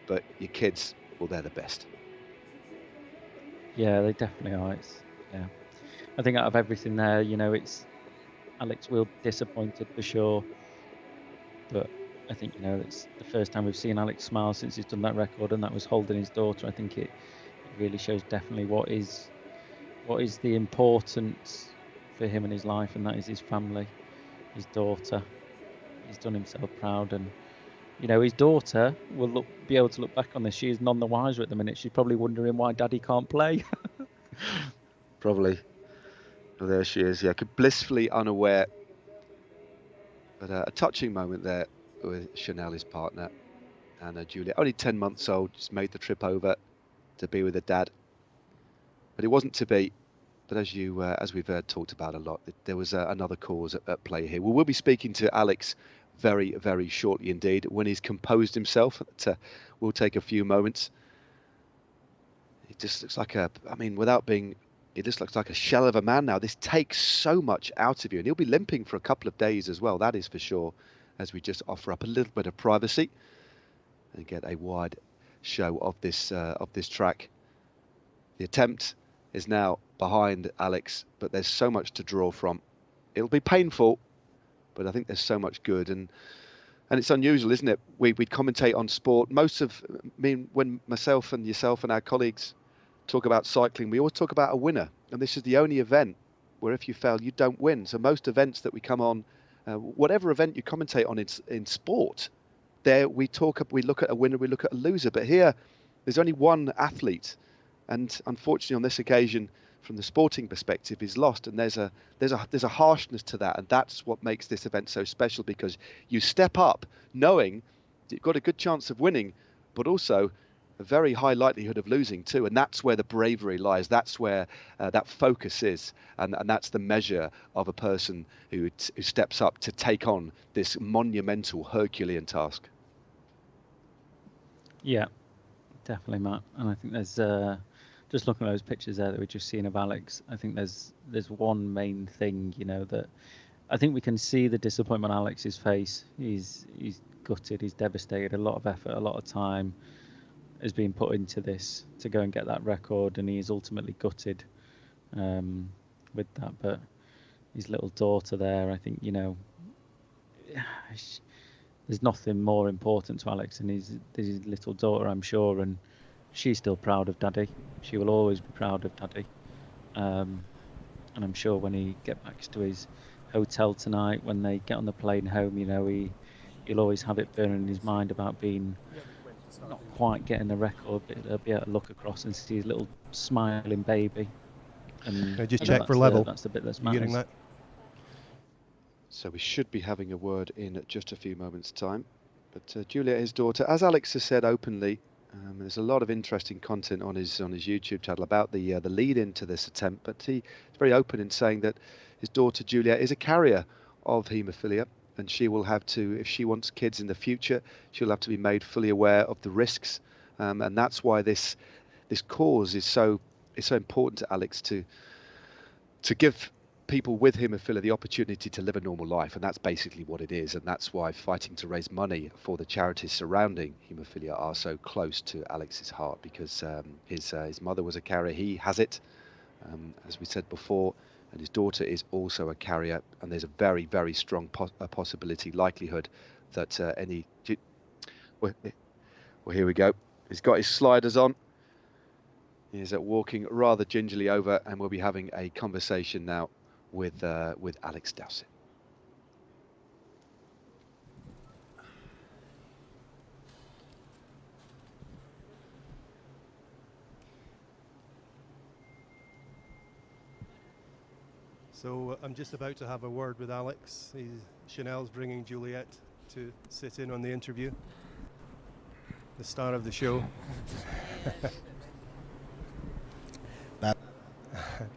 but your kids, well, they're the best. Yeah, they definitely are. I think out of everything there, you know, Alex will be disappointed for sure, but I think, you know, it's the first time we've seen Alex smile since he's done that record, and that was holding his daughter. I think it really shows definitely what is the importance for him in his life, and that is his family, his daughter. He's done himself proud, and you know, his daughter will be able to look back on this. She is none the wiser at the minute. She's probably wondering why Daddy can't play. Probably. Well, there she is, yeah, blissfully unaware. But a touching moment there with Chanel, his partner, and Julia, only 10 months old, just made the trip over to be with her dad. But it wasn't to be. But as we've talked about a lot, there was another cause at play here. We'll be speaking to Alex very, very shortly indeed, when he's composed himself. We'll take a few moments. It just looks like it just looks like a shell of a man now. This takes so much out of you, and he'll be limping for a couple of days as well, that is for sure, as we just offer up a little bit of privacy and get a wide show of this track. The attempt is now behind Alex, but there's so much to draw from. It'll be painful, but I think there's so much good, and it's unusual, isn't it? We commentate on sport. When myself and yourself and our colleagues talk about cycling, we always talk about a winner, and this is the only event where if you fail, you don't win. So most events that we come on, whatever event you commentate on in sport, there we look at a winner, we look at a loser. But here, there's only one athlete, and unfortunately on this occasion, from the sporting perspective, is lost, and there's a harshness to that, and that's what makes this event so special, because you step up knowing that you've got a good chance of winning, but also a very high likelihood of losing too, and that's where the bravery lies. That's where that focus is, and that's the measure of a person who steps up to take on this monumental Herculean task. Yeah, definitely, Matt. And I think there's just looking at those pictures there that we've just seen of Alex, I think there's one main thing, you know, that I think we can see the disappointment on Alex's face. He's gutted, he's devastated. A lot of effort, a lot of time has been put into this to go and get that record, and he is ultimately gutted with that. But his little daughter there, I think, you know, there's nothing more important to Alex than his little daughter, I'm sure, and she's still proud of Daddy. She will always be proud of Daddy. And I'm sure when he gets back to his hotel tonight, when they get on the plane home, you know, he'll always have it burning in his mind about being not quite getting the record, but he'll be able to look across and see his little smiling baby. And just check for level. That's the bit that's You getting matters. that? So we should be having a word in just a few moments' time. But Juliet, his daughter, as Alex has said openly, there's a lot of interesting content on his YouTube channel about the lead into this attempt. But he's very open in saying that his daughter Juliet is a carrier of haemophilia, and she will have to, if she wants kids in the future, she'll have to be made fully aware of the risks, and that's why this cause is so important to Alex to give people with haemophilia the opportunity to live a normal life, and that's basically what it is, and that's why fighting to raise money for the charities surrounding haemophilia are so close to Alex's heart, because his mother was a carrier, he has it, as we said before, and his daughter is also a carrier, and there's a very, very strong likelihood that well, here we go, he's got his sliders on, he's walking rather gingerly over, and we'll be having a conversation now with Alex Dowsett. So I'm just about to have a word with Alex. Chanel's bringing Juliet to sit in on the interview. The star of the show.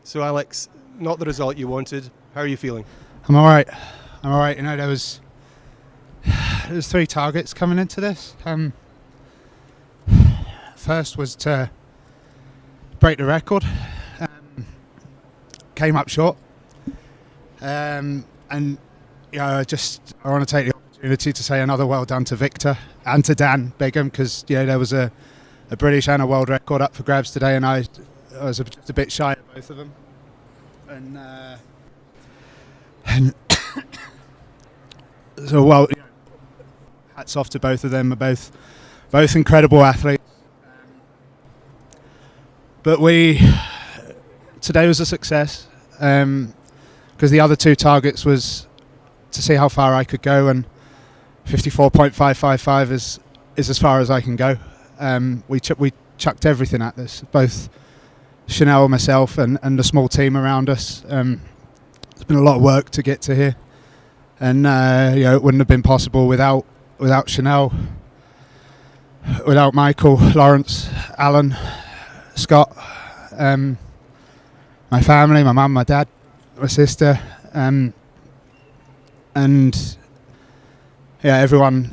So Alex, not the result you wanted. How are you feeling? I'm all right. You know, there was 3 targets coming into this. First was to break the record. Came up short. And you know, I want to take the opportunity to say another well done to Victor and to Dan Bigham, because you know there was a British and a world record up for grabs today, and I was just a bit shy of both of them. And so, well, you know, hats off to both of them. They're both incredible athletes. But today was a success, because the other 2 targets was to see how far I could go, and 54.555 is as far as I can go. We chucked everything at this, both Chanel, myself, and the small team around us. It's been a lot of work to get to here, and you know, it wouldn't have been possible without Chanel, without Michael, Lawrence, Alan, Scott, my family, my mum, my dad, my sister, and yeah, everyone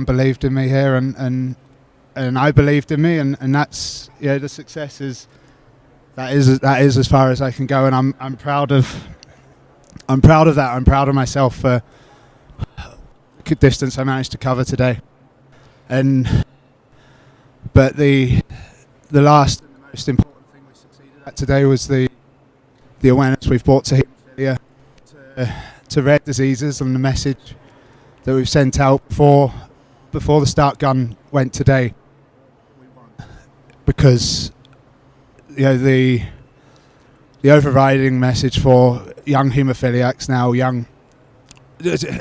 believed in me here, and I believed in me, and that's, yeah, the success is that is as far as I can go, and I'm proud of that. I'm proud of myself for the distance I managed to cover today. But the last and the most important thing we succeeded at today was the awareness we've brought to haemophilia, to rare diseases, and the message that we've sent out before the start gun went today. Because you know, the overriding message for young haemophiliacs now,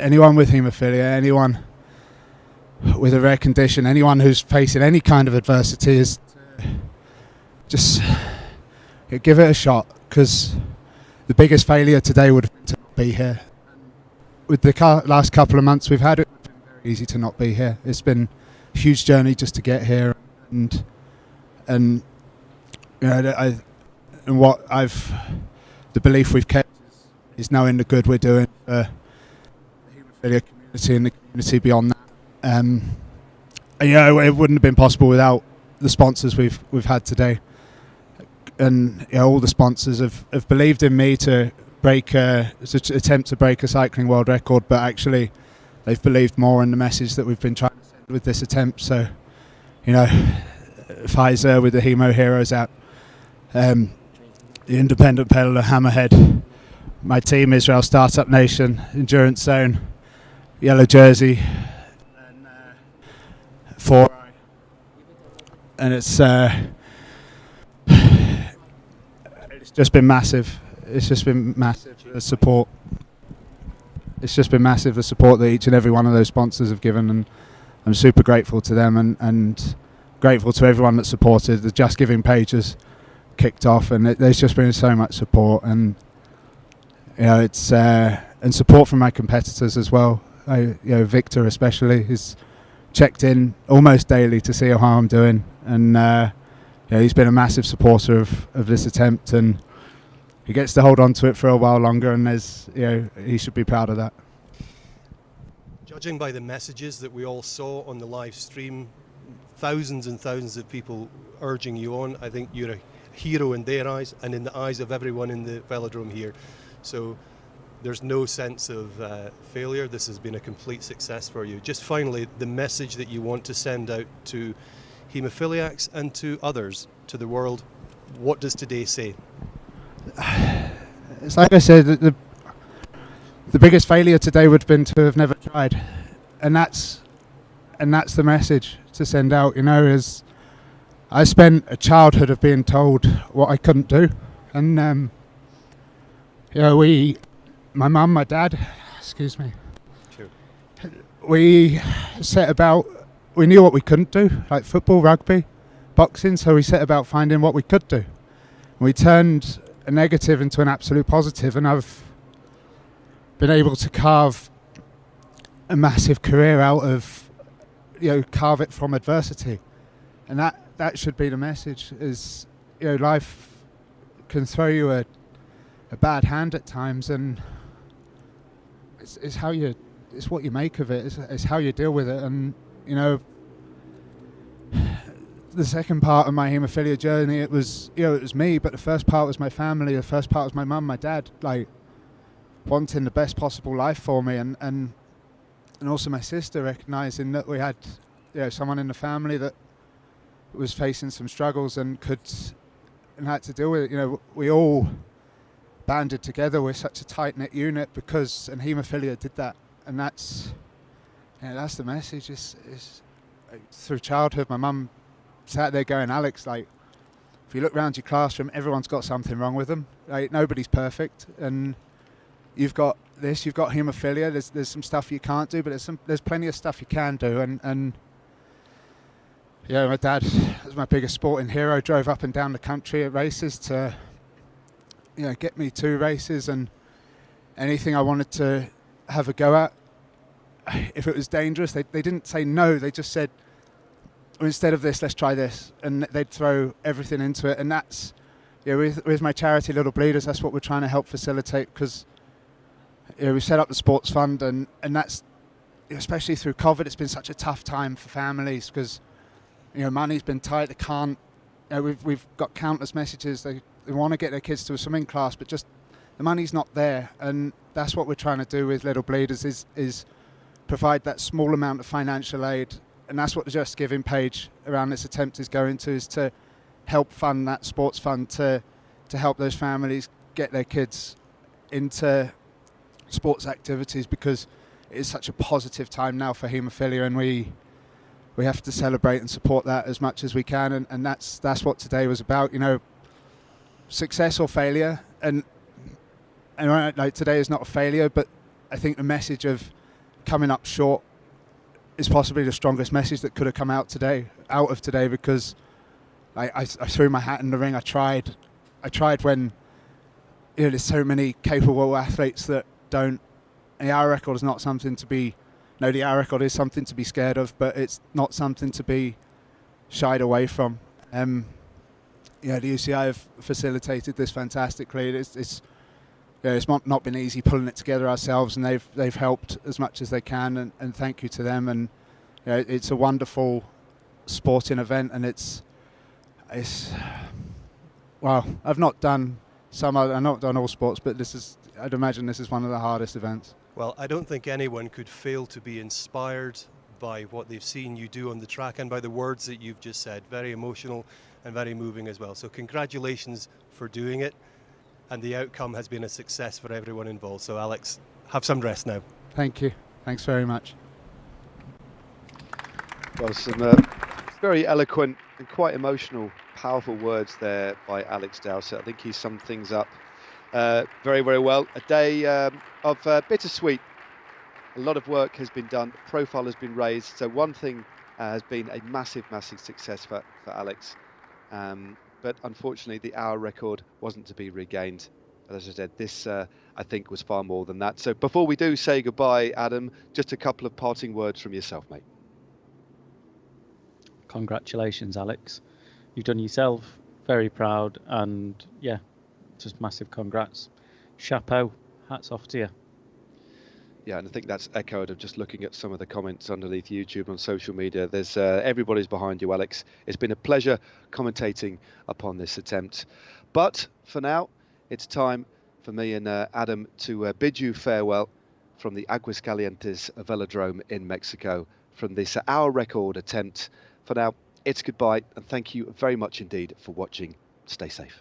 anyone with haemophilia, anyone with a rare condition, anyone who's facing any kind of adversity, is just give it a shot, because the biggest failure today would have been to not be here. With the last couple of months we've had, it would have been very easy to not be here. It's been a huge journey just to get here, and you know, the belief we've kept is knowing the good we're doing for the haemophilia community and the community beyond that. And you know, it wouldn't have been possible without the sponsors we've had today. And you know, all the sponsors have believed in me to attempt to break a cycling world record, but actually they've believed more in the message that we've been trying to send with this attempt. So, you know, Pfizer with the Hemo Heroes out, the Independent Peddler, Hammerhead, my team Israel Startup Nation, Endurance Zone, Yellow Jersey, and and it's just been massive. It's just been massive, the support. It's just been massive, the support that each and every one of those sponsors have given, and I'm super grateful to them and grateful to everyone that supported. The Just Giving page has kicked off, and there's just been so much support, and it's and support from my competitors as well. Victor especially has checked in almost daily to see how I'm doing, and he's been a massive supporter of this attempt, and he gets to hold on to it for a while longer, and he should be proud of that. Judging by the messages that we all saw on the live stream, thousands and thousands of people urging you on, I think you're a hero in their eyes and in the eyes of everyone in the velodrome here. So there's no sense of failure. This has been a complete success for you. Just finally, the message that you want to send out to haemophiliacs and to others, to the world, what does today say? It's like I said, the biggest failure today would have been to have never tried, and that's the message to send out. Is I spent a childhood of being told what I couldn't do, and my mum, my dad, excuse me, sure. We set about. We knew what we couldn't do, like football, rugby, boxing. So we set about finding what we could do. We turned a negative into an absolute positive, and I've been able to carve a massive career out of, carve it from adversity, and that should be the message. Is life can throw you a bad hand at times, and it's what you make of it. It's how you deal with it, and the second part of my haemophilia journey, it was me, but the first part was my family. The first part was my mum, my dad, like wanting the best possible life for me, and also my sister, recognizing that we had someone in the family that was facing some struggles and had to deal with it. We all banded together. We're such a tight-knit unit and haemophilia did that, and that's the message. Is through childhood, my mum sat there going, Alex, like, if you look around your classroom, everyone's got something wrong with them. Like, nobody's perfect, and you've got this, you've got haemophilia. There's some stuff you can't do, but there's plenty of stuff you can do, and my dad was my biggest sporting hero. Drove up and down the country at races to get me to races, and anything I wanted to have a go at, if it was dangerous, they didn't say no. They just said, well, instead of this, let's try this, and they'd throw everything into it. And that's with my charity Little Bleeders, that's what we're trying to help facilitate, because we set up the sports fund, and that's, especially through COVID, it's been such a tough time for families, because money's been tight. They can't. We've got countless messages. They want to get their kids to a swimming class, but just the money's not there. And that's what we're trying to do with Little Bleeders is provide that small amount of financial aid. And that's what the Just Giving page around this attempt is going to, is to help fund that sports fund to help those families get their kids into sports activities, because it is such a positive time now for haemophilia, and we have to celebrate and support that as much as we can, and that's what today was about. Success or failure, and like today is not a failure, but I think the message of coming up short is possibly the strongest message that could have come out of today, because I threw my hat in the ring. I tried when there's so many capable athletes that don't. And the hour record is not something to be. No, the hour record is something to be scared of, but it's not something to be shied away from. The UCI have facilitated this fantastically. It's not been easy pulling it together ourselves, and they've helped as much as they can, and thank you to them. And it's a wonderful sporting event, and it's well, I've not done all sports, but I'd imagine this is one of the hardest events. Well, I don't think anyone could fail to be inspired by what they've seen you do on the track and by the words that you've just said. Very emotional and very moving as well. So congratulations for doing it, and the outcome has been a success for everyone involved. So Alex, have some rest now. Thank you. Thanks very much. Well, some very eloquent and quite emotional, powerful words there by Alex Dowsett. I think he summed things up very, very well. A day of bittersweet A lot of work has been done, profile has been raised. So one thing has been a massive success for Alex. But unfortunately, the hour record wasn't to be regained. As I said, this, I think, was far more than that. So before we do say goodbye, Adam, just a couple of parting words from yourself, mate. Congratulations, Alex. You've done yourself very proud, and yeah, just massive congrats. Chapeau, hats off to you. Yeah, and I think that's echoed of just looking at some of the comments underneath YouTube on social media. There's everybody's behind you, Alex. It's been a pleasure commentating upon this attempt. But for now, it's time for me and Adam to bid you farewell from the Aguascalientes Velodrome in Mexico, from this hour record attempt. For now, it's goodbye, and thank you very much indeed for watching. Stay safe.